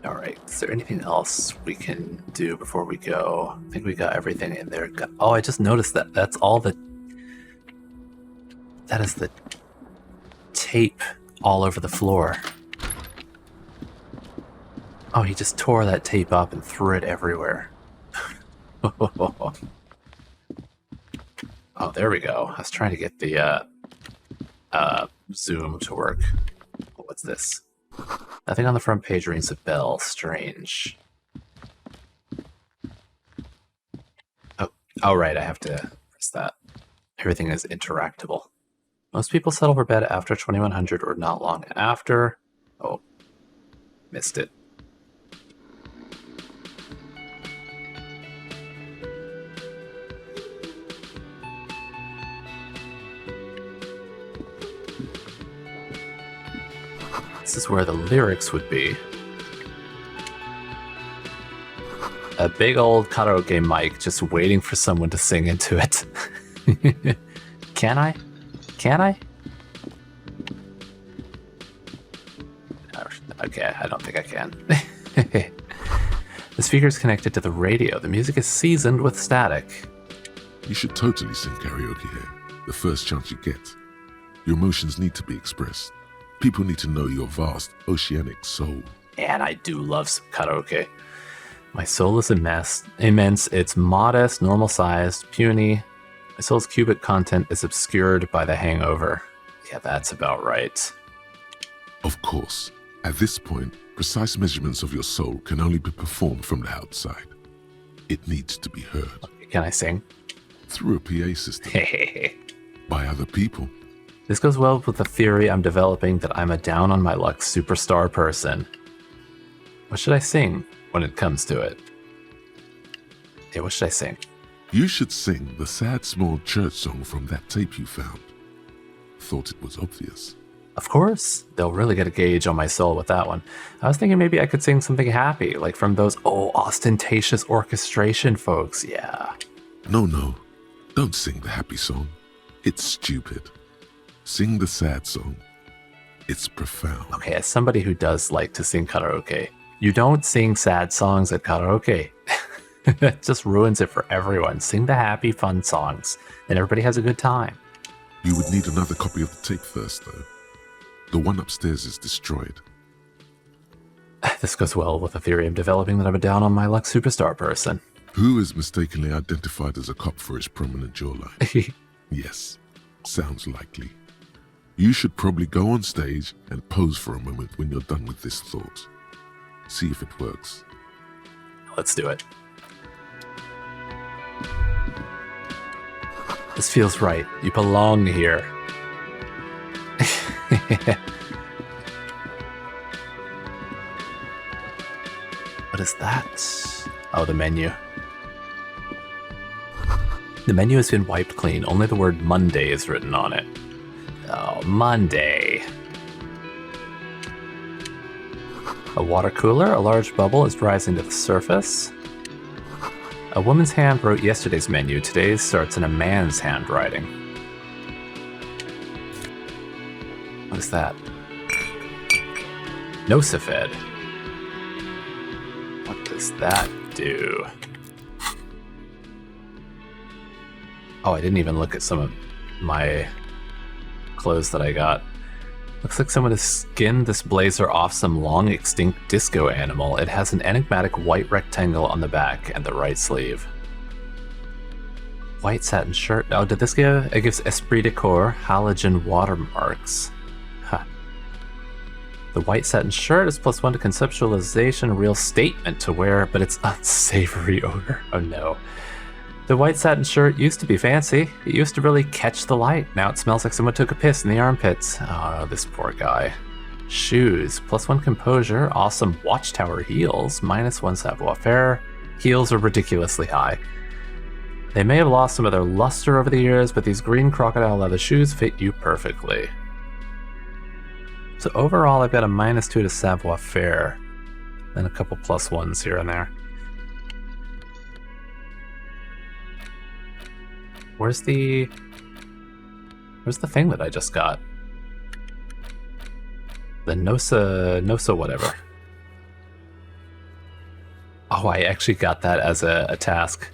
All right. Is there anything else we can do before we go? I think we got everything in there. Oh, I just noticed that. That's all the. That is the tape all over the floor. Oh, he just tore that tape up and threw it everywhere. Oh, there we go. I was trying to get the zoom to work. What's this? Nothing on the front page rings a bell. Strange. Oh, right. I have to press that. Everything is interactable. Most people settle for bed after 2100 or not long after. Oh, missed it. This is where the lyrics would be. A big old karaoke mic just waiting for someone to sing into it. Can I? Can I? Okay, I don't think I can. The speaker is connected to the radio. The music is seasoned with static. You should totally sing karaoke here, the first chance you get. Your emotions need to be expressed. People need to know your vast, oceanic soul. And I do love some karaoke. My soul is immense. It's modest, normal-sized, puny. My soul's cubic content is obscured by the hangover. Yeah, that's about right. Of course, at this point, precise measurements of your soul can only be performed from the outside. It needs to be heard. Can I sing? Through a PA system. By other people. This goes well with the theory I'm developing that I'm a down-on-my-luck superstar person. What should I sing when it comes to it? Yeah, what should I sing? You should sing the sad small church song from that tape you found. Thought it was obvious. Of course, they'll really get a gauge on my soul with that one. I was thinking maybe I could sing something happy, like from those ostentatious orchestration folks, yeah. No, don't sing the happy song. It's stupid. Sing the sad song. It's profound. Okay, as somebody who does like to sing karaoke, you don't sing sad songs at karaoke. It just ruins it for everyone. Sing the happy, fun songs, and everybody has a good time. You would need another copy of the tape first, though. The one upstairs is destroyed. This goes well with the theory I'm developing that I'm a down on my luck superstar person. Who is mistakenly identified as a cop for his prominent jawline? Yes, sounds likely. You should probably go on stage and pose for a moment when you're done with this thought. See if it works. Let's do it. This feels right. You belong here. What is that? Oh, the menu. The menu has been wiped clean. Only the word Monday is written on it. Oh, Monday. A water cooler. A large bubble is rising to the surface. A woman's hand wrote yesterday's menu. Today's starts in a man's handwriting. What is that? Nosifed. What does that do? Oh, I didn't even look at some of my clothes that I got. Looks like someone has skinned this blazer off some long extinct disco animal. It has an enigmatic white rectangle on the back and the right sleeve. White satin shirt. Oh, did this give? It gives esprit de corps halogen watermarks. Huh. The white satin shirt is +1 to conceptualization, a real statement to wear, but it's unsavory odor. Oh no. The white satin shirt used to be fancy. It used to really catch the light. Now it smells like someone took a piss in the armpits. Oh, this poor guy. Shoes. +1 composure. Awesome watchtower heels. -1 savoir-faire. Heels are ridiculously high. They may have lost some of their luster over the years, but these green crocodile leather shoes fit you perfectly. So overall, I've got a -2 to savoir-faire. Then a couple +1s here and there. Where's the thing that I just got? The Nosa whatever. Oh, I actually got that as a task.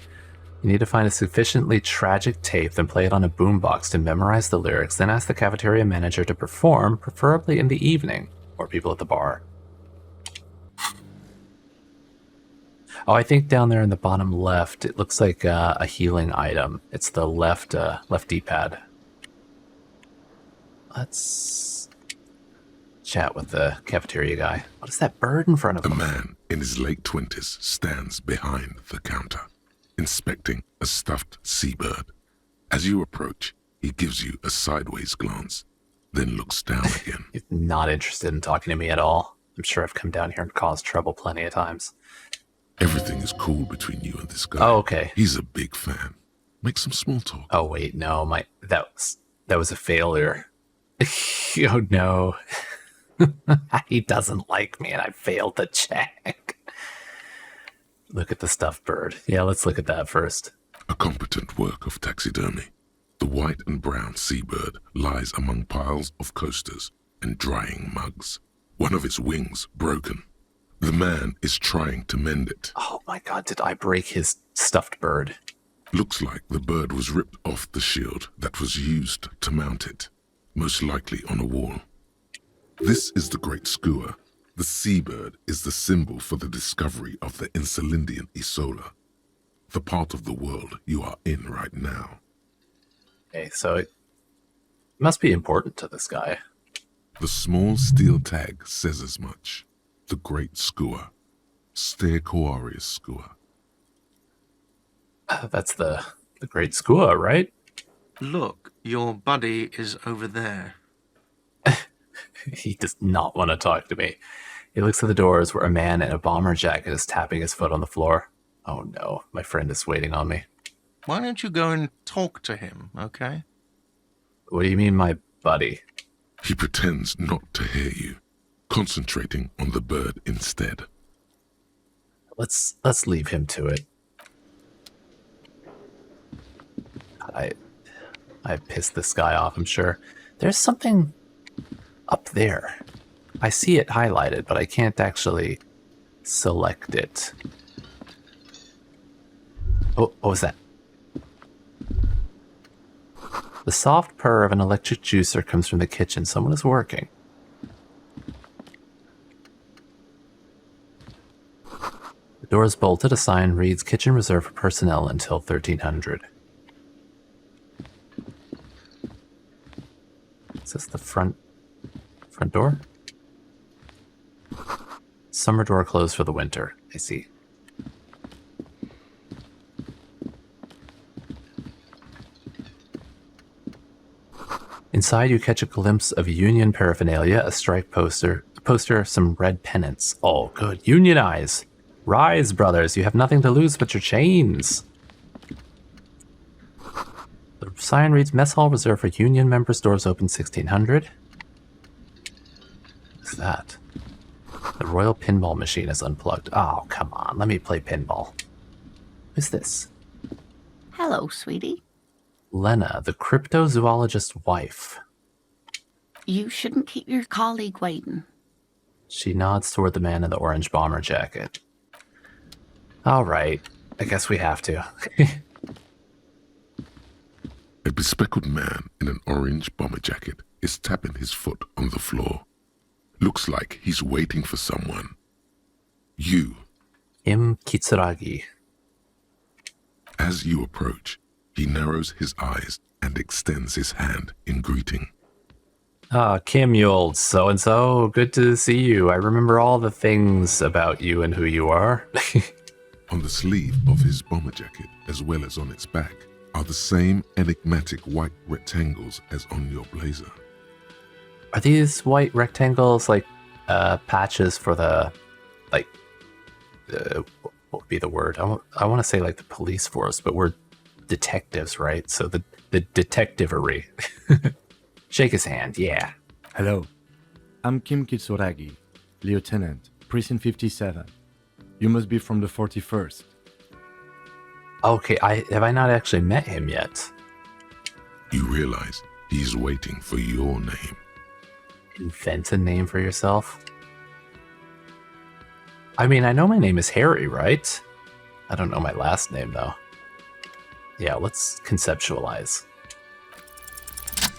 You need to find a sufficiently tragic tape, then play it on a boombox to memorize the lyrics, then ask the cafeteria manager to perform, preferably in the evening, or people at the bar. Oh, I think down there in the bottom left, it looks like a healing item. It's the left D-pad. Let's chat with the cafeteria guy. What is that bird in front of him? A man in his late 20s stands behind the counter, inspecting a stuffed seabird. As you approach, he gives you a sideways glance, then looks down again. He's not interested in talking to me at all. I'm sure I've come down here and caused trouble plenty of times. Everything is cool between you and this guy. Oh, okay. He's a big fan. Make some small talk. Oh wait, no, that was a failure. Oh no. He doesn't like me and I failed to check. Look at the stuffed bird. Yeah, let's look at that first. A competent work of taxidermy. The white and brown seabird lies among piles of coasters and drying mugs. One of its wings broken. The man is trying to mend it. Oh my god, did I break his stuffed bird? Looks like the bird was ripped off the shield that was used to mount it, most likely on a wall. This is the Great Skua. The seabird is the symbol for the discovery of the Insulindian Isola, the part of the world you are in right now. Okay, so it must be important to this guy. The small steel tag says as much. The Great Skua. Stegoarius Skua. That's the Great Skua, right? Look, your buddy is over there. He does not want to talk to me. He looks at the doors where a man in a bomber jacket is tapping his foot on the floor. Oh no, my friend is waiting on me. Why don't you go and talk to him, okay? What do you mean my buddy. He pretends not to hear you, concentrating on the bird instead. Let's leave him to it. I pissed this guy off, I'm sure. There's something up there. I see it highlighted, but I can't actually select it. Oh, what was that? The soft purr of an electric juicer comes from the kitchen. Someone is working. The door is bolted. A sign reads, "Kitchen reserved for personnel until 1300. Is this the front door? Summer door closed for the winter. I see. Inside, you catch a glimpse of union paraphernalia, a strike poster, some red pennants. Oh, good. Unionize! Rise, brothers! You have nothing to lose but your chains! The sign reads, "Mess hall reserved for union members. Doors open 1600. What's that? The royal pinball machine is unplugged. Oh, come on. Let me play pinball. Who's this? Hello, sweetie. Lena, the cryptozoologist's wife. You shouldn't keep your colleague waiting. She nods toward the man in the orange bomber jacket. All right. I guess we have to. A bespectacled man in an orange bomber jacket is tapping his foot on the floor. Looks like he's waiting for someone. You. Kim Kitsuragi. As you approach, he narrows his eyes and extends his hand in greeting. Ah, Kim, you old so-and-so. Good to see you. I remember all the things about you and who you are. On the sleeve of his bomber jacket, as well as on its back, are the same enigmatic white rectangles as on your blazer. Are these white rectangles like patches for the, like, what would be the word? I want to say like the police force, but we're detectives, right? So the detectivery. Shake his hand, yeah. Hello, I'm Kim Kitsuragi, Lieutenant, Precinct 57. You must be from the 41st. Okay, have I not actually met him yet? You realize he's waiting for your name. Invent a name for yourself? I mean, I know my name is Harry, right? I don't know my last name, though. Yeah, let's conceptualize.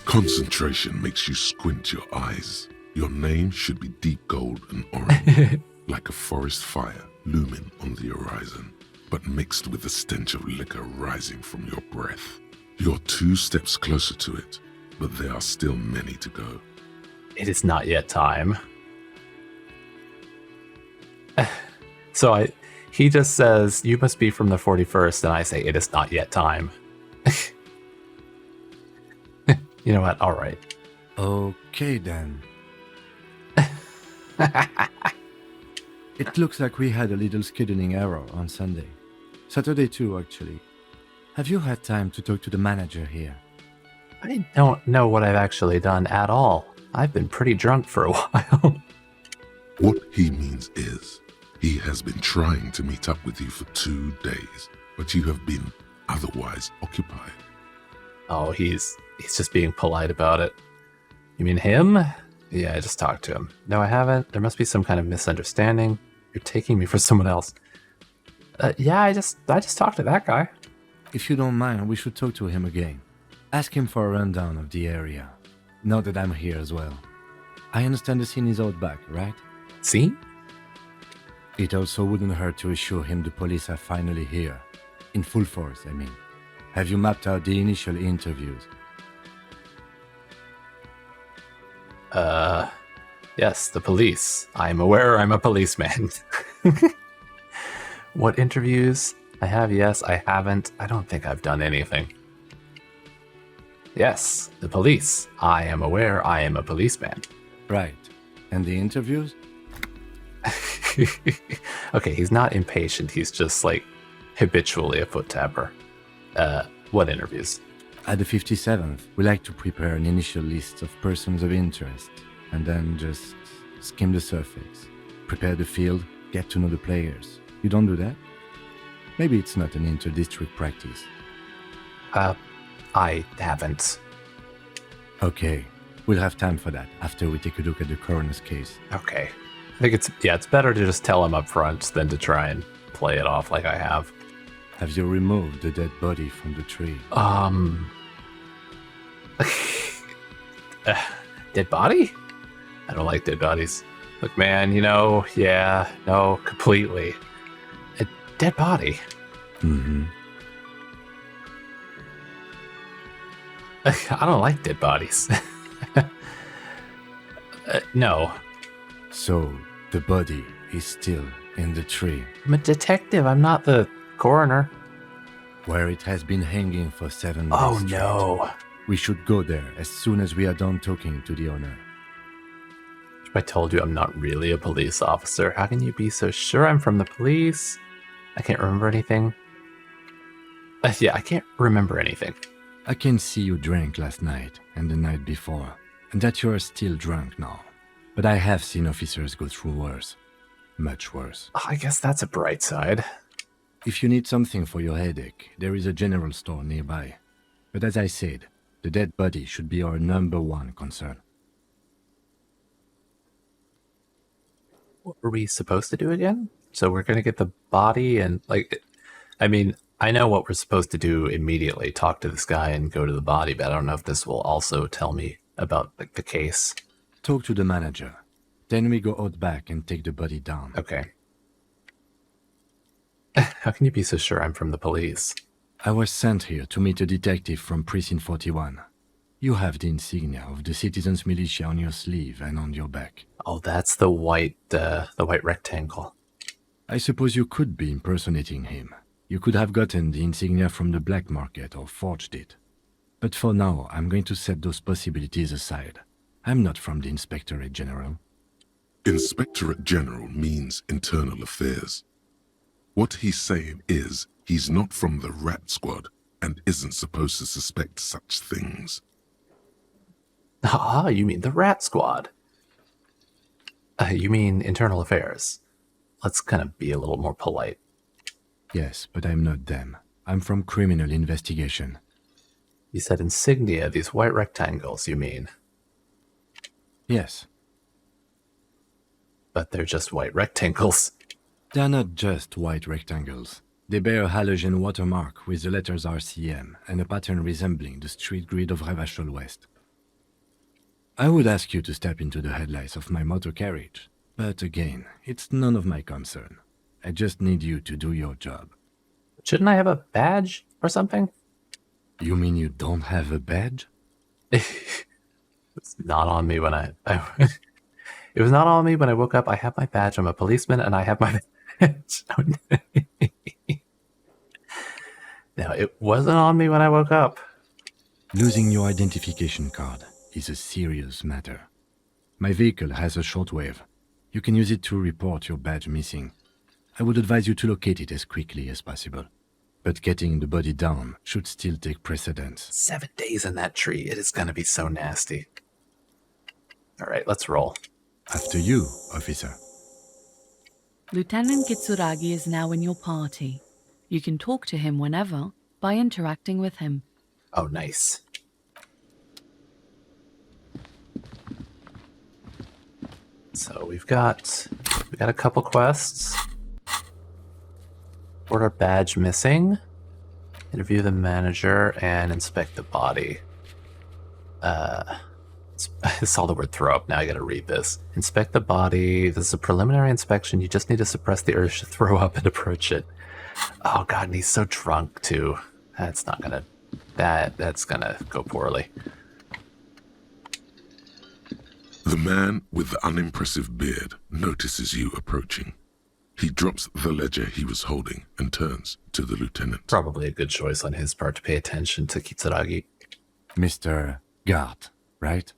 Concentration makes you squint your eyes. Your name should be deep gold and orange, like a forest fire looming on the horizon, but mixed with the stench of liquor rising from your breath. You're 2 steps closer to it, but there are still many to go. It is not yet time. So he just says, "You must be from the 41st," and I say, "It is not yet time." You know what? All right. Okay then. It looks like we had a little scheduling error on Sunday. Saturday too, actually. Have you had time to talk to the manager here? I don't know what I've actually done at all. I've been pretty drunk for a while. What he means is, he has been trying to meet up with you for 2 days, but you have been otherwise occupied. Oh, he's just being polite about it. You mean him? Yeah, I just talked to him. No, I haven't. There must be some kind of misunderstanding. You're taking me for someone else. Yeah, I just talked to that guy. If you don't mind, we should talk to him again. Ask him for a rundown of the area. Now that I'm here as well. I understand the scene is out back, right? See? It also wouldn't hurt to assure him the police are finally here. In full force, I mean. Have you mapped out the initial interviews? Yes, the police. I'm aware I'm a policeman. What interviews? I have, yes, I haven't. I don't think I've done anything. Yes, the police. I am aware I am a policeman. Right. And the interviews? Okay, he's not impatient. He's just like habitually a foot tapper. What interviews? At the 57th, we like to prepare an initial list of persons of interest, and then just skim the surface. Prepare the field, get to know the players. You don't do that? Maybe it's not an inter-district practice. I haven't. Okay, we'll have time for that after we take a look at the coroner's case. Okay. I think it's better to just tell him up front than to try and play it off like I have. Have you removed the dead body from the tree? Dead body? I don't like dead bodies. Look, man, completely. A dead body. Mm-hmm. I don't like dead bodies. No. So, the body is still in the tree, I'm a detective. I'm not the coroner. where it has been hanging for 7 days. Oh, straight. no. We should go there as soon as we are done talking to the owner. I told you I'm not really a police officer. How can you be so sure I'm from the police? I can't remember anything. Yeah, I can't remember anything. I can see you drank last night and the night before, and that you are still drunk now. But I have seen officers go through worse. Much worse. I guess that's a bright side. If you need something for your headache, there is a general store nearby. But as I said, the dead body should be our #1 concern. What were we supposed to do again? So we're going to get the body and, I know what we're supposed to do immediately. Talk to this guy and go to the body, but I don't know if this will also tell me about, the case. Talk to the manager. Then we go out back and take the body down. Okay. How can you be so sure I'm from the police? I was sent here to meet a detective from Precinct 41. You have the insignia of the Citizens Militia on your sleeve and on your back. Oh, that's the white rectangle. I suppose you could be impersonating him. You could have gotten the insignia from the black market or forged it. But for now, I'm going to set those possibilities aside. I'm not from the Inspectorate General. Inspectorate General means internal affairs. What he's saying is he's not from the Rat Squad and isn't supposed to suspect such things. Ah, you mean the Rat Squad. You mean internal affairs. Let's kind of be a little more polite. Yes, but I'm not them. I'm from criminal investigation. You said insignia, these white rectangles, you mean. Yes, But they're just white rectangles. they're not just white rectangles. They bear a halogen watermark with the letters RCM and a pattern resembling the street grid of Revachol West. I would ask you to step into the headlights of my motor carriage, but again, it's none of my concern. I just need you to do your job. Shouldn't I have a badge or something? You mean you don't have a badge? It's not on me when it was not on me when I woke up. I have my badge. I'm a policeman and I have my badge. No, it wasn't on me when I woke up. Losing your identification card is a serious matter. My vehicle has a shortwave. You can use it to report your badge missing. I would advise you to locate it as quickly as possible. But getting the body down should still take precedence. 7 days in that tree. It is going to be so nasty. All right, let's roll. After you, officer. Lieutenant Kitsuragi is now in your party. You can talk to him whenever by interacting with him. Oh, nice. So we've got a couple quests. Order badge missing. Interview the manager and inspect the body. I saw the word throw up. Now I gotta read this. Inspect the body. This is a preliminary inspection. You just need to suppress the urge to throw up and approach it. Oh god, and he's so drunk too. That's gonna go poorly. The man with the unimpressive beard notices you approaching. He drops the ledger he was holding and turns to the lieutenant. Probably a good choice on his part to pay attention to Kitsuragi. Mr. Gart, right?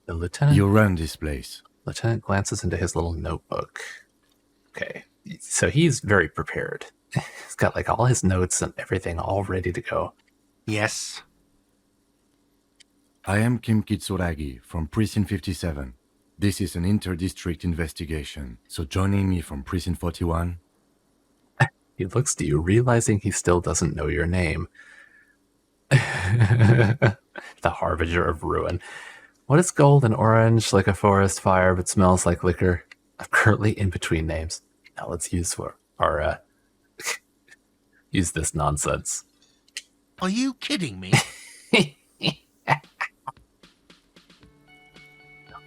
The lieutenant. You run this place. Lieutenant glances into his little notebook. Okay, so he's very prepared. He's got like all his notes and everything all ready to go. Yes. I am Kim Kitsuragi from Precinct 57. This is an inter-district investigation, so joining me from Precinct 41... He looks to you, realizing he still doesn't know your name. The harbinger of ruin. What is gold and orange like a forest fire but smells like liquor? I'm currently in between names. Now let's use our use this nonsense. Are you kidding me?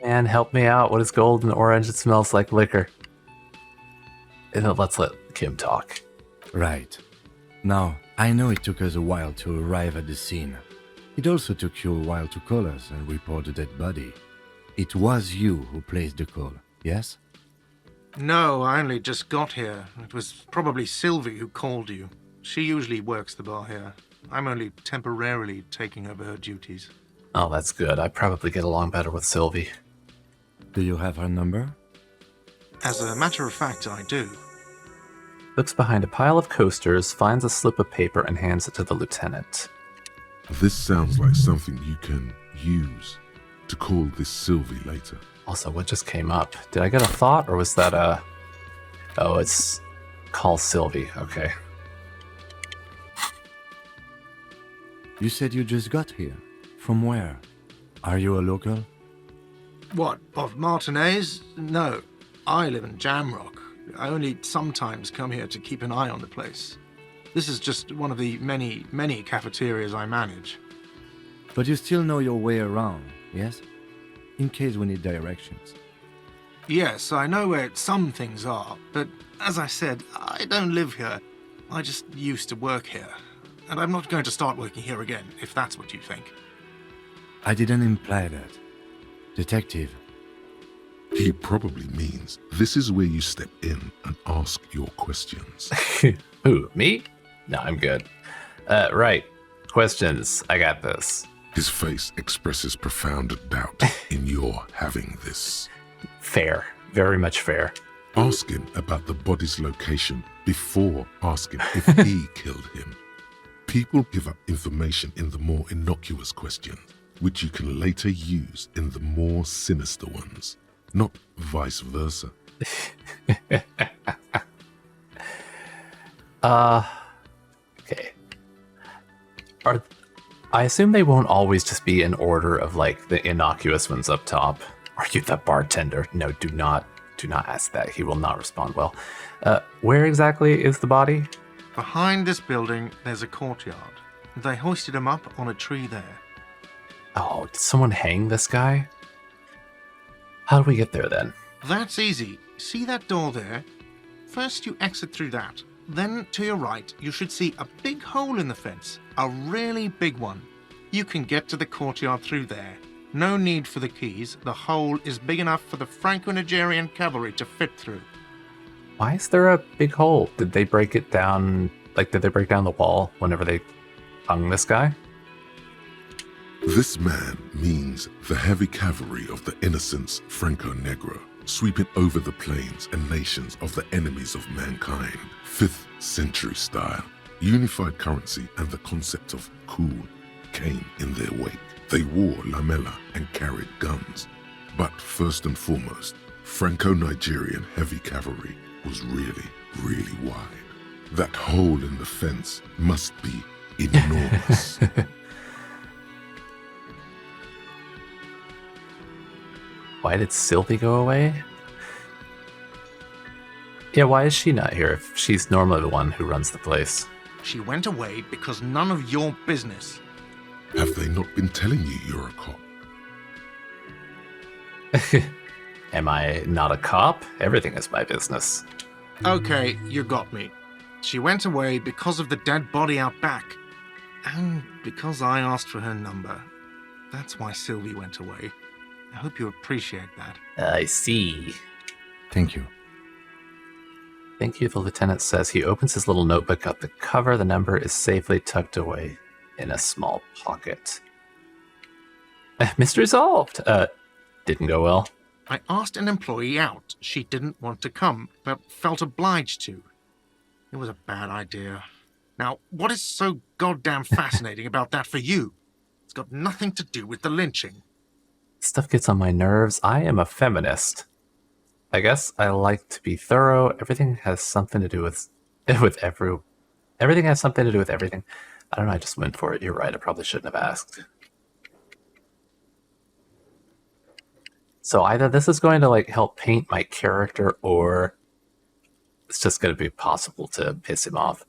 Man, help me out. What is gold and orange? It smells like liquor. And then let's let Kim talk. Right. Now, I know it took us a while to arrive at the scene. It also took you a while to call us and report the dead body. It was you who placed the call, yes? No, I only just got here. It was probably Sylvie who called you. She usually works the bar here. I'm only temporarily taking over her duties. Oh, that's good. I probably get along better with Sylvie. Do you have her number? As a matter of fact, I do. Looks behind a pile of coasters, finds a slip of paper, and hands it to the lieutenant. This sounds like something you can use to call this Sylvie later. Also, what just came up? Did I get a thought, or was that a... Oh, it's... Call Sylvie. Okay. You said you just got here. From where? Are you a local? What, of Martinez? No, I live in Jamrock. I only sometimes come here to keep an eye on the place. This is just one of the many, many cafeterias I manage. But you still know your way around, yes? In case we need directions. Yes, I know where some things are, but as I said, I don't live here. I just used to work here. And I'm not going to start working here again, if that's what you think. I didn't imply that. Detective. He probably means this is where you step in and ask your questions. Who, me? No, I'm good. Right. Questions. I got this. His face expresses profound doubt in your having this. Fair. Very much fair. Ask him about the body's location before asking if he killed him. People give up information in the more innocuous questions, which you can later use in the more sinister ones, not vice versa. Okay. I assume they won't always just be in order of like the innocuous ones up top. Are you the bartender? No, do not ask that. He will not respond well. Where exactly is the body? Behind this building, there's a courtyard. They hoisted him up on a tree there. Oh, did someone hang this guy? How do we get there then? That's easy. See that door there? First you exit through that. Then to your right, you should see a big hole in the fence. A really big one. You can get to the courtyard through there. No need for the keys. The hole is big enough for the Franco-Nigerian cavalry to fit through. Why is there a big hole? Did they break it down? Like, did they break down the wall whenever they hung this guy? This man means the heavy cavalry of the innocents Franco-Negro, sweeping over the plains and nations of the enemies of mankind. 5th century style, unified currency and the concept of cool came in their wake. They wore lamella and carried guns. But first and foremost, Franco-Nigerian heavy cavalry was really, really wide. That hole in the fence must be enormous. Why did Sylvie go away? Yeah, why is she not here if she's normally the one who runs the place? She went away because none of your business. Have they not been telling you you're a cop? Am I not a cop? Everything is my business. Okay, you got me. She went away because of the dead body out back. And because I asked for her number. That's why Sylvie went away. I hope you appreciate that. I see. Thank you. Thank you, the lieutenant says. He opens his little notebook up. The cover, the number is safely tucked away in a small pocket. Mystery solved! Didn't go well. I asked an employee out. She didn't want to come, but felt obliged to. It was a bad idea. Now, what is so goddamn fascinating about that for you? It's got nothing to do with the lynching. Stuff gets on my nerves. I am a feminist. I guess I like to be thorough. Everything has something to do with everything has something to do with everything. I don't know, I just went for it. You're right, I probably shouldn't have asked. So either this is going to like help paint my character, or it's just going to be possible to piss him off.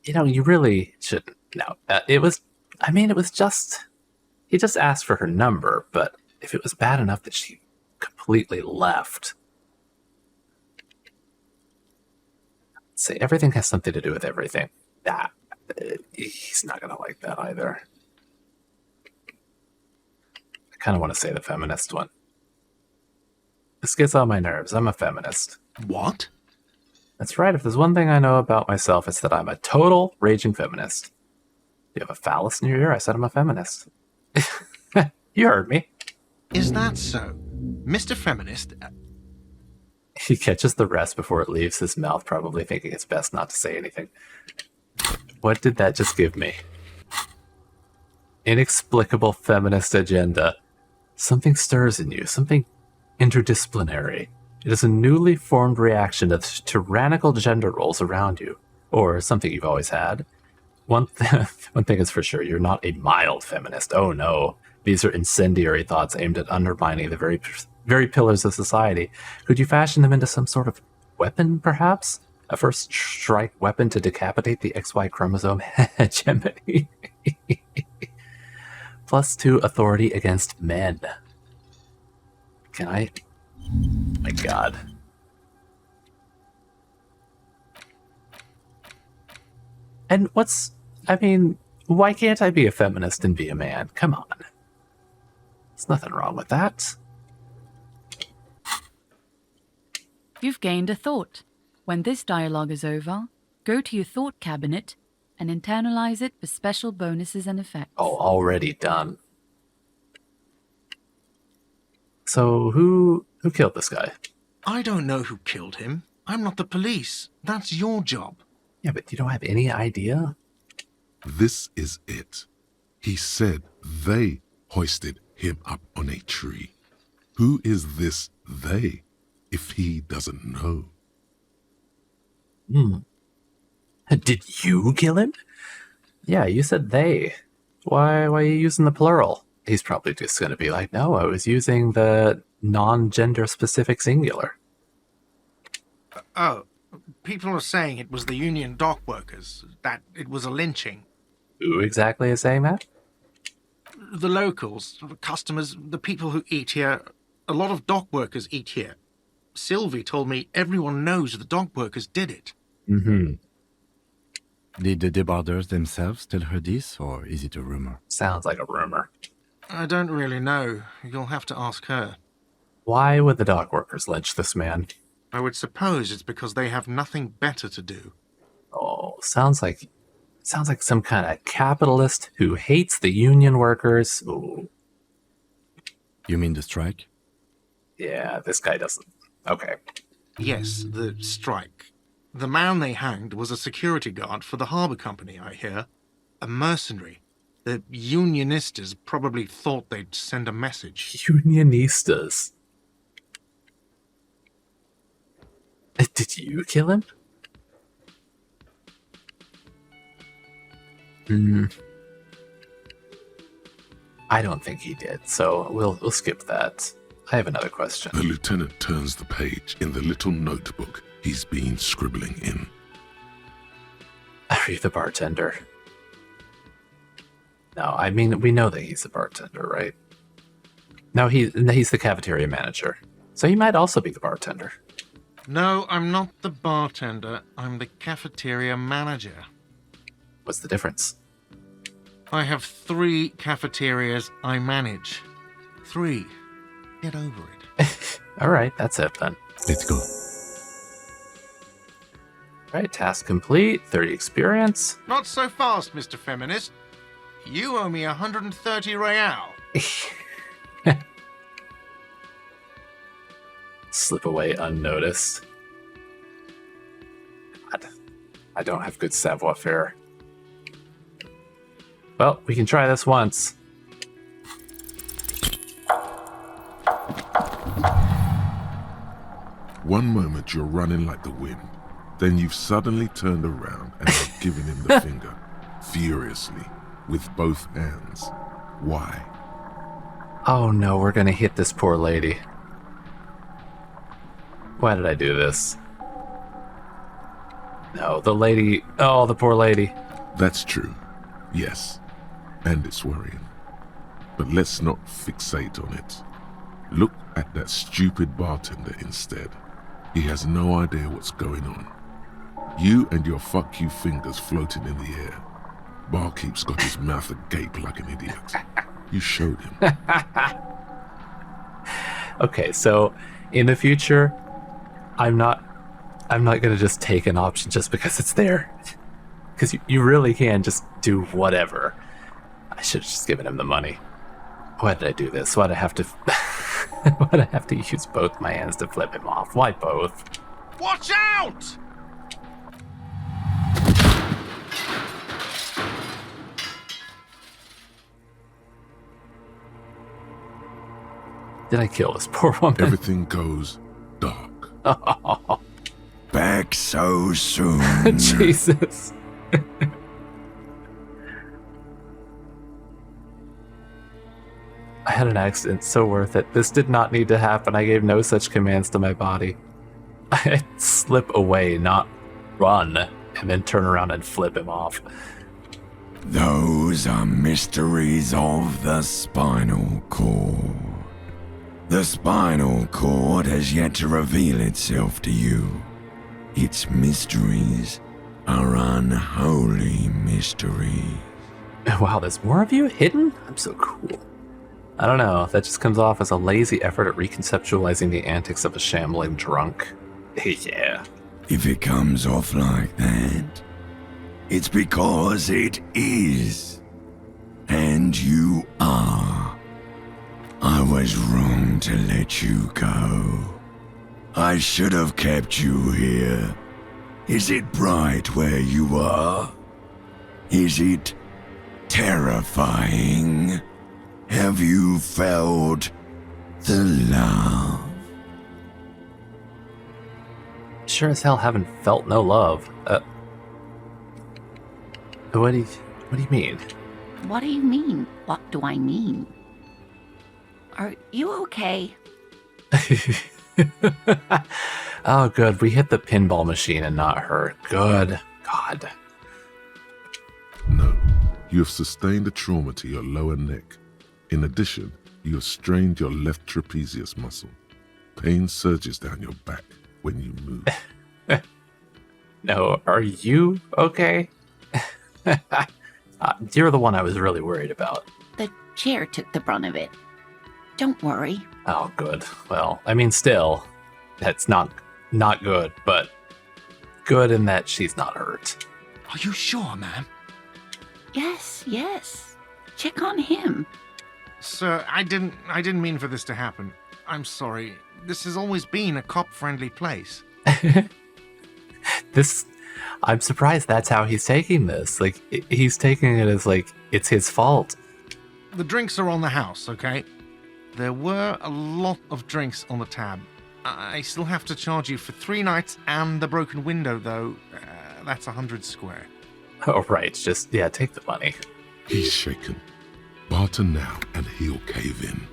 You really shouldn't. No, it was just, he just asked for her number, but if it was bad enough that she completely left. Say everything has something to do with everything. Nah, he's not going to like that either. I kind of want to say the feminist one. This gets on my nerves. I'm a feminist. What? That's right. If there's one thing I know about myself, it's that I'm a total raging feminist. You have a phallus in your ear? I said I'm a feminist. You heard me. Is that so? Mr. Feminist? He catches the rest before it leaves his mouth, probably thinking it's best not to say anything. What did that just give me? Inexplicable feminist agenda. Something stirs in you, something interdisciplinary. It is a newly formed reaction to the tyrannical gender roles around you, or something you've always had. One thing is for sure, you're not a mild feminist. Oh no, these are incendiary thoughts aimed at undermining the very pillars of society. Could you fashion them into some sort of weapon, perhaps? A first strike weapon to decapitate the XY chromosome hegemony? +2 authority against men. Can I? My God. And why can't I be a feminist and be a man? Come on. There's nothing wrong with that. You've gained a thought. When this dialogue is over, go to your thought cabinet and internalize it for special bonuses and effects. Oh, already done. So who killed this guy? I don't know who killed him. I'm not the police. That's your job. Yeah, but you don't have any idea? This is it. He said they hoisted him up on a tree. Who is this they, if he doesn't know? Did you kill him? Yeah, you said they. Why are you using the plural? He's probably just going to be like, no, I was using the non-gender specific singular. Oh, people are saying it was the union dock workers, that it was a lynching. Who exactly is saying that? The locals, the customers, the people who eat here. A lot of dock workers eat here. Sylvie told me everyone knows the dock workers did it. Mm-hmm. Did the debarders themselves tell her this, or is it a rumor? Sounds like a rumor. I don't really know. You'll have to ask her. Why would the dock workers lynch this man? I would suppose it's because they have nothing better to do. Oh, sounds like some kind of capitalist who hates the union workers. Ooh. You mean the strike? Yeah, this guy doesn't. Okay. Yes, the strike. The man they hanged was a security guard for the harbour company, I hear. A mercenary. The unionistas probably thought they'd send a message. Unionistas. Did you kill him? I don't think he did, so we'll skip that. I have another question. The lieutenant turns the page in the little notebook he's been scribbling in. Are you the bartender? No, I mean, we know that he's the bartender, right? No, he's the cafeteria manager. So he might also be the bartender. No, I'm not the bartender. I'm the cafeteria manager. What's the difference? I have 3 cafeterias I manage. 3. Get over it. All right, that's it then. Let's go. All right, task complete. 30 experience. Not so fast, Mr. Feminist. You owe me 130 real. Slip away unnoticed. I don't have good savoir-faire. Well, we can try this once. One moment you're running like the wind, then you've suddenly turned around and are giving him the finger, furiously, with both hands. Why? Oh no, we're gonna hit this poor lady. Why did I do this? No, the lady... Oh, the poor lady. That's true, yes, and it's worrying. But let's not fixate on it. Look at that stupid bartender instead. He has no idea what's going on. You and your fuck you fingers floating in the air. Barkeep's got his mouth agape like an idiot. You showed him. Okay, so in the future, I'm not gonna just take an option just because it's there. Because you really can just do whatever. I should have just given him the money. Why did I do this? Why did I have to... Why'd I have to use both my hands to flip him off? Why both? Watch out! Did I kill this poor woman? Everything goes dark. Oh, Back so soon. Jesus. I had an accident, so worth it. This did not need to happen. I gave no such commands to my body. I'd slip away, not run, and then turn around and flip him off. Those are mysteries of the spinal cord. The spinal cord has yet to reveal itself to you. Its mysteries are unholy mysteries. Wow, there's more of you hidden? I'm so cool. I don't know, that just comes off as a lazy effort at reconceptualizing the antics of a shambling drunk. Yeah. If it comes off like that, it's because it is. And you are. I was wrong to let you go. I should have kept you here. Is it bright where you are? Is it terrifying? Have you felt the love? Sure as hell haven't felt no love. What do you mean? What do you mean? What do I mean? Are you okay? Oh, good. We hit the pinball machine and not her. Good. God. No, you have sustained a trauma to your lower neck. In addition, you have strained your left trapezius muscle. Pain surges down your back when you move. No, are you okay? You're the one I was really worried about. The chair took the brunt of it. Don't worry. Oh, good. Well, I mean, still, that's not good, but good in that she's not hurt. Are you sure, ma'am? Yes. Check on him. Sir, I didn't mean for this to happen. I'm sorry. This has always been a cop-friendly place. I'm surprised that's how he's taking this. Like, he's taking it as, like, it's his fault. The drinks are on the house, okay? There were a lot of drinks on the tab. I still have to charge you for 3 nights and the broken window, though. That's 100 square. Oh, right. Just, yeah, take the money. He's shaken. Barter now and he'll cave in.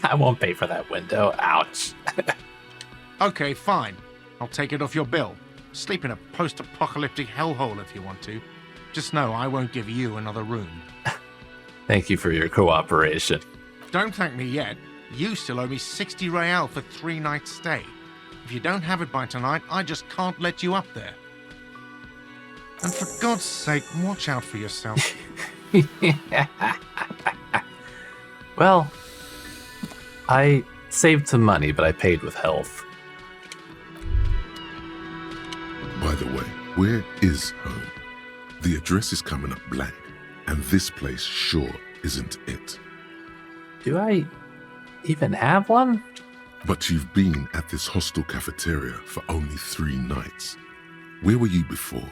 I won't pay for that window. Ouch. Okay, fine. I'll take it off your bill. Sleep in a post-apocalyptic hellhole if you want to. Just know I won't give you another room. Thank you for your cooperation. Don't thank me yet. You still owe me 60 real for 3 nights stay. If you don't have it by tonight, I just can't let you up there. And for God's sake, watch out for yourself. Well, I saved some money, but I paid with health. By the way, where is home? The address is coming up blank, and this place sure isn't it. Do I even have one? But you've been at this hostel cafeteria for only 3 nights. Where were you before?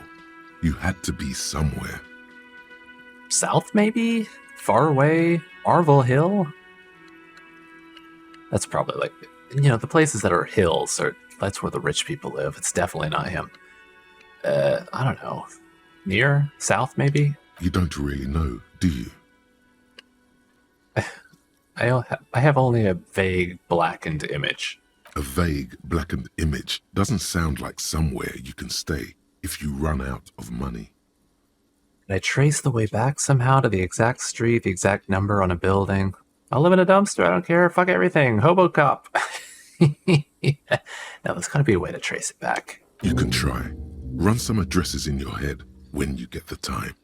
You had to be somewhere. South, maybe? Far away? Marvel Hill? That's probably like, the places that are hills, that's where the rich people live. It's definitely not him. I don't know. Near? South, maybe? You don't really know, do you? I have only a vague blackened image. A vague, blackened image doesn't sound like somewhere you can stay if you run out of money. Can I trace the way back somehow to the exact street, the exact number on a building? I'll live in a dumpster, I don't care, fuck everything, hobo cop. Now, there's gotta be a way to trace it back. You can try. Run some addresses in your head when you get the time.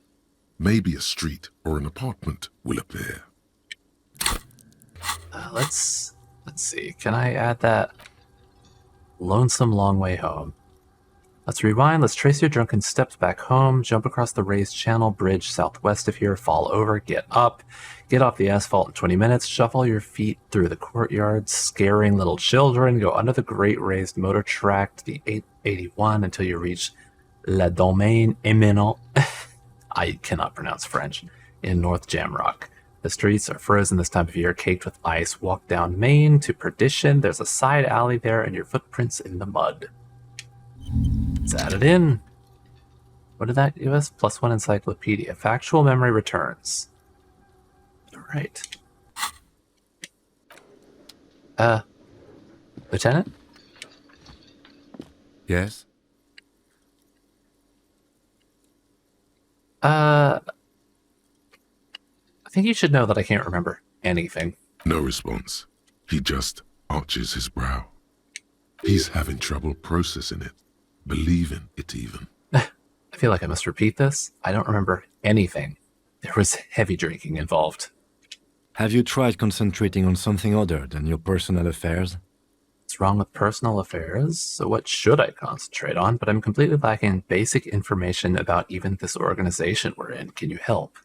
Maybe a street or an apartment will appear. Let's see. Can I add that? Lonesome long way home. Let's rewind. Let's trace your drunken steps back home. Jump across the raised channel bridge southwest of here. Fall over. Get up. Get off the asphalt in 20 minutes. Shuffle your feet through the courtyard, scaring little children. Go under the great raised motor track to the 881 until you reach Le Domaine Eminent. I cannot pronounce French. In North Jamrock. The streets are frozen this time of year, caked with ice. Walk down Main to Perdition. There's a side alley there and your footprints in the mud. Let's add it in. What did that give us? +1 encyclopedia. Factual memory returns. All right. Lieutenant? Yes? I think you should know that I can't remember anything. No response. He just arches his brow. He's having trouble processing it, believing it even. I feel like I must repeat this. I don't remember anything. There was heavy drinking involved. Have you tried concentrating on something other than your personal affairs? What's wrong with personal affairs? So what should I concentrate on? But I'm completely lacking basic information about even this organization we're in. Can you help?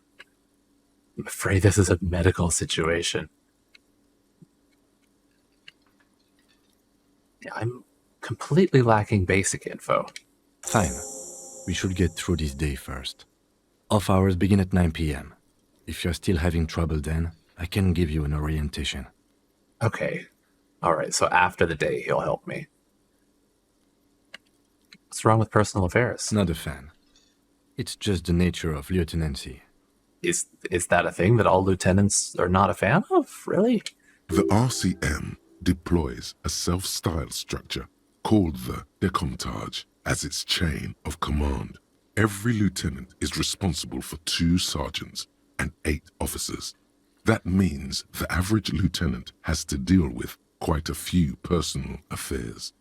I'm afraid this is a medical situation. Yeah, I'm completely lacking basic info. Fine. We should get through this day first. Off hours begin at 9 p.m. If you're still having trouble then, I can give you an orientation. Okay. Alright, so after the day, he'll help me. What's wrong with personal affairs? Not a fan. It's just the nature of lieutenancy. Is that a thing that all lieutenants are not a fan of? Really? The RCM deploys a self-styled structure called the Decomptage as its chain of command. Every lieutenant is responsible for 2 sergeants and 8 officers. That means the average lieutenant has to deal with quite a few personal affairs.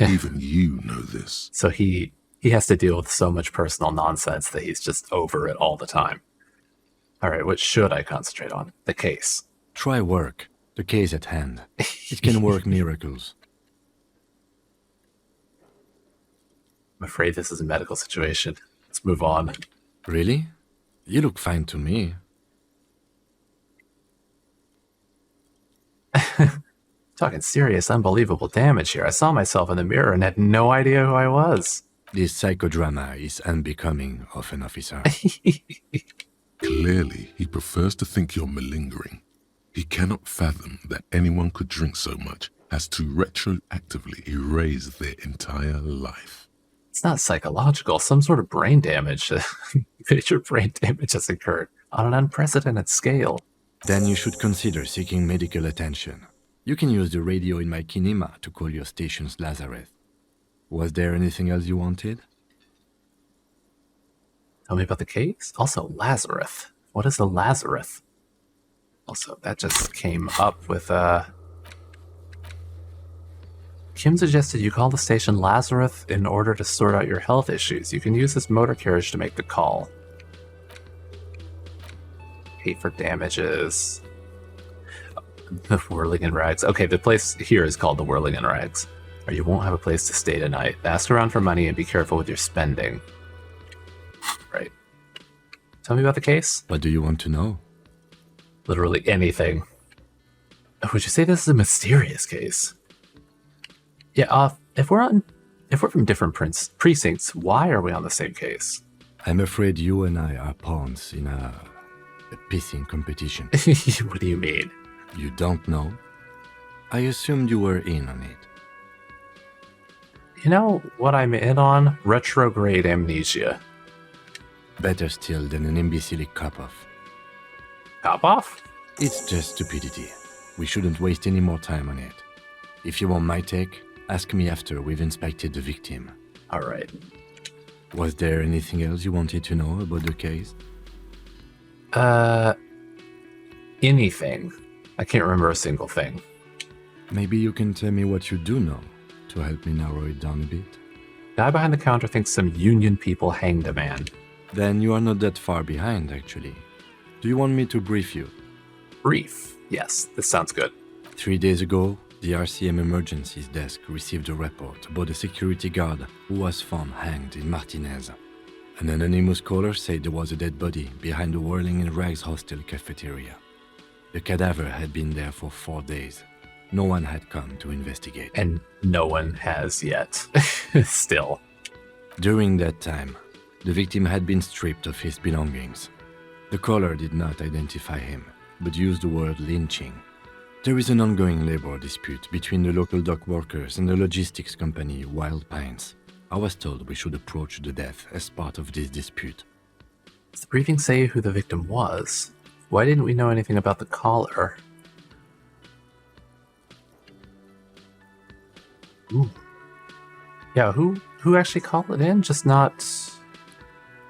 Even you know this. So he has to deal with so much personal nonsense that he's just over it all the time. Alright, what should I concentrate on? The case. Try work. The case at hand. It can work miracles. I'm afraid this is a medical situation. Let's move on. Really? You look fine to me. Talking serious, unbelievable damage here. I saw myself in the mirror and had no idea who I was. This psychodrama is unbecoming of an officer. Clearly, he prefers to think you're malingering. He cannot fathom that anyone could drink so much as to retroactively erase their entire life. It's not psychological. Some sort of brain damage. Major brain damage has occurred on an unprecedented scale. Then you should consider seeking medical attention. You can use the radio in my kinema to call your station's Lazareth. Was there anything else you wanted? Tell me about the case. Also, Lazarus. What is the Lazarus? Also, that just came up with, Kim suggested you call the station Lazarus in order to sort out your health issues. You can use this motor carriage to make the call. Pay for damages. The Whirling in Rags. Okay, the place here is called the Whirling in Rags. Or you won't have a place to stay tonight. Ask around for money and be careful with your spending. Right. Tell me about the case. What do you want to know? Literally anything. Would you say this is a mysterious case? Yeah, if we're from different precincts, why are we on the same case? I'm afraid you and I are pawns in a pissing competition. What do you mean? You don't know? I assumed you were in on it. You know what I'm in on? Retrograde amnesia. Better still than an imbecilic cop-off. Cop-off? It's just stupidity. We shouldn't waste any more time on it. If you want my take, ask me after we've inspected the victim. All right. Was there anything else you wanted to know about the case? Anything. I can't remember a single thing. Maybe you can tell me what you do know to help me narrow it down a bit. Guy behind the counter thinks some union people hanged a man. Then you are not that far behind, actually. Do you want me to brief you? Brief. Yes, this sounds good. 3 days ago, the RCM Emergencies Desk received a report about a security guard who was found hanged in Martinez. An anonymous caller said there was a dead body behind the Whirling in Rags hostel cafeteria. The cadaver had been there for 4 days. No one had come to investigate. And no one has yet. Still. During that time, the victim had been stripped of his belongings. The caller did not identify him, but used the word lynching. There is an ongoing labor dispute between the local dock workers and the logistics company Wild Pines. I was told we should approach the death as part of this dispute. Does the briefing say who the victim was? Why didn't we know anything about the caller? Ooh. Yeah, who actually called it in? Just not...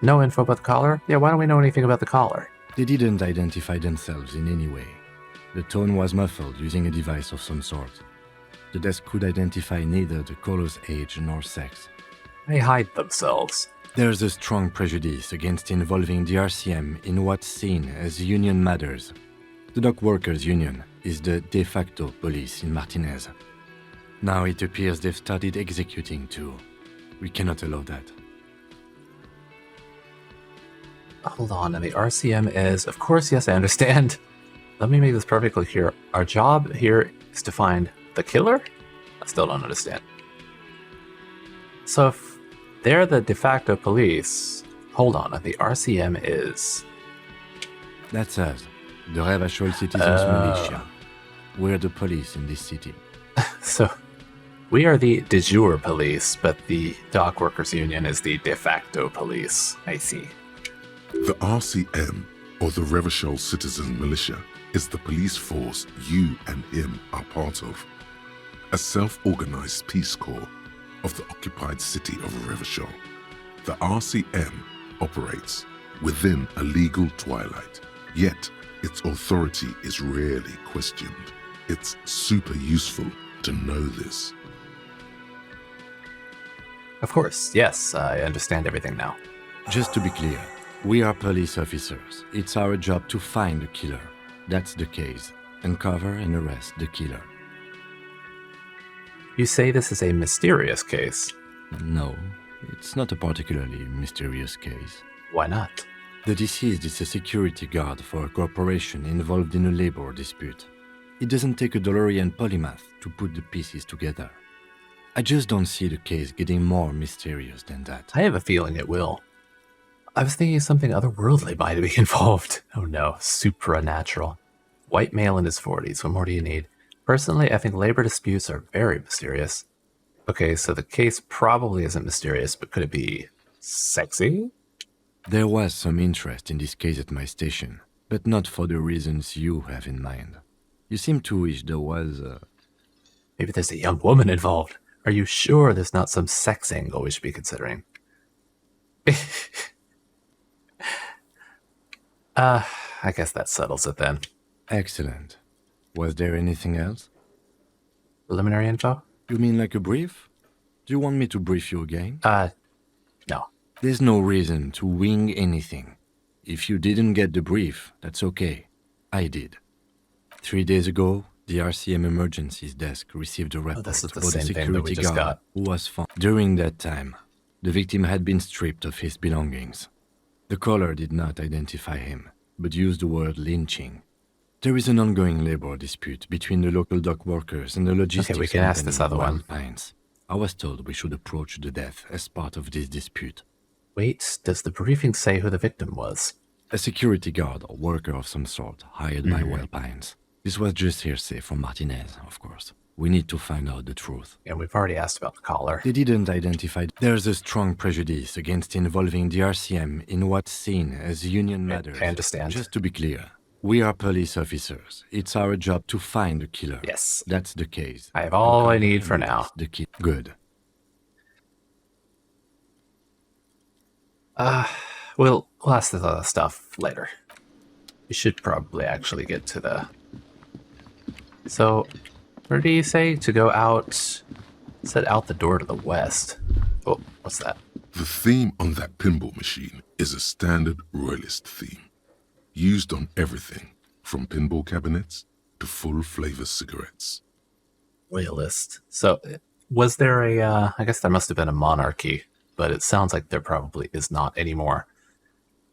No info about the caller? Yeah, why don't we know anything about the caller? They didn't identify themselves in any way. The tone was muffled using a device of some sort. The desk could identify neither the caller's age nor sex. They hide themselves. There's a strong prejudice against involving the RCM in what's seen as union matters. The dock workers' union is the de facto police in Martinez. Now it appears they've started executing too. We cannot allow that. Hold on, and the RCM is... Of course, yes, I understand. Let me make this perfectly clear. Our job here is to find the killer? I still don't understand. So if they're the de facto police... Hold on, and the RCM is... That's us, the Revachol Citizens Militia. We're the police in this city. So, we are the de jure police, but the dock workers union is the de facto police. I see. The RCM, or the Revachol Citizen Militia, is the police force you and him are part of. A self-organized peace corps of the occupied city of Revachol. The RCM operates within a legal twilight, yet its authority is rarely questioned. It's super useful to know this. Of course, yes, I understand everything now. Just to be clear, we are police officers. It's our job to find the killer. That's the case. Uncover and arrest the killer. You say this is a mysterious case. No, it's not a particularly mysterious case. Why not? The deceased is a security guard for a corporation involved in a labor dispute. It doesn't take a DeLorean polymath to put the pieces together. I just don't see the case getting more mysterious than that. I have a feeling it will. I was thinking something otherworldly might be involved. Oh no, supernatural. White male in his 40s, what more do you need? Personally, I think labor disputes are very mysterious. Okay, so the case probably isn't mysterious, but could it be sexy? There was some interest in this case at my station, but not for the reasons you have in mind. You seem to wish there was Maybe there's a young woman involved. Are you sure there's not some sex angle we should be considering? I guess that settles it then. Excellent. Was there anything else? Preliminary info? You mean like a brief? Do you want me to brief you again? No. There's no reason to wing anything. If you didn't get the brief, that's okay. I did. 3 days ago, the RCM Emergencies Desk received a report this is the about a same thing that we security just guard got. who was found. During that time, the victim had been stripped of his belongings. The caller did not identify him, but used the word lynching. There is an ongoing labor dispute between the local dock workers and the logistics Okay, we can ask this other Wild one. Pines. I was told we should approach the death as part of this dispute. Wait, does the briefing say who the victim was? A security guard or worker of some sort, hired by Wellpines. This was just hearsay from Martinez, of course. We need to find out the truth. And we've already asked about the caller. They didn't identify. There's a strong prejudice against involving the RCM in what's seen as union matters. I understand. Just to be clear, we are police officers. It's our job to find the killer. Yes. That's the case. I have all I need for now. The key. Good. We'll ask the other stuff later. We should probably actually get to the... So, where do you say to go out? Set out the door to the west. Oh, what's that? The theme on that pinball machine is a standard royalist theme, used on everything from pinball cabinets to full-flavor cigarettes. Royalist. So, was there a... I guess there must have been a monarchy, but it sounds like there probably is not anymore.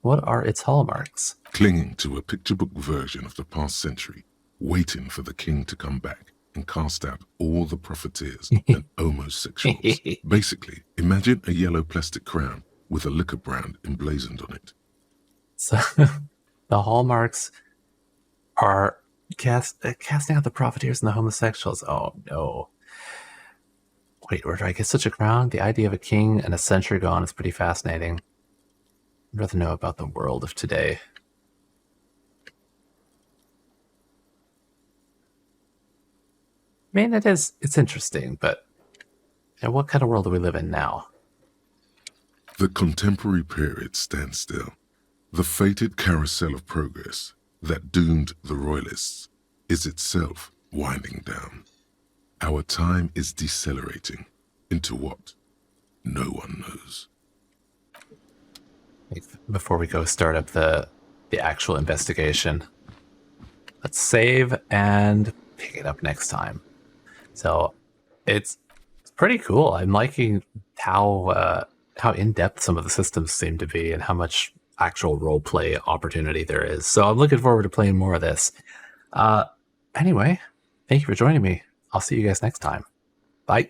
What are its hallmarks? Clinging to a picture book version of the past century, waiting for the king to come back and cast out all the profiteers and homosexuals. Basically, imagine a yellow plastic crown with a liquor brand emblazoned on it. So, the hallmarks are casting out the profiteers and the homosexuals. Oh, no. Wait, where do I get such a crown? The idea of a king and a century gone is pretty fascinating. I'd rather know about the world of today. I mean, it's interesting, but what kind of world do we live in now? The contemporary period stands still. The fated carousel of progress that doomed the royalists is itself winding down. Our time is decelerating into what no one knows. Before we go start up the actual investigation, let's save and pick it up next time. So it's pretty cool. I'm liking how in-depth some of the systems seem to be and how much actual role-play opportunity there is. So I'm looking forward to playing more of this. Anyway, thank you for joining me. I'll see you guys next time. Bye.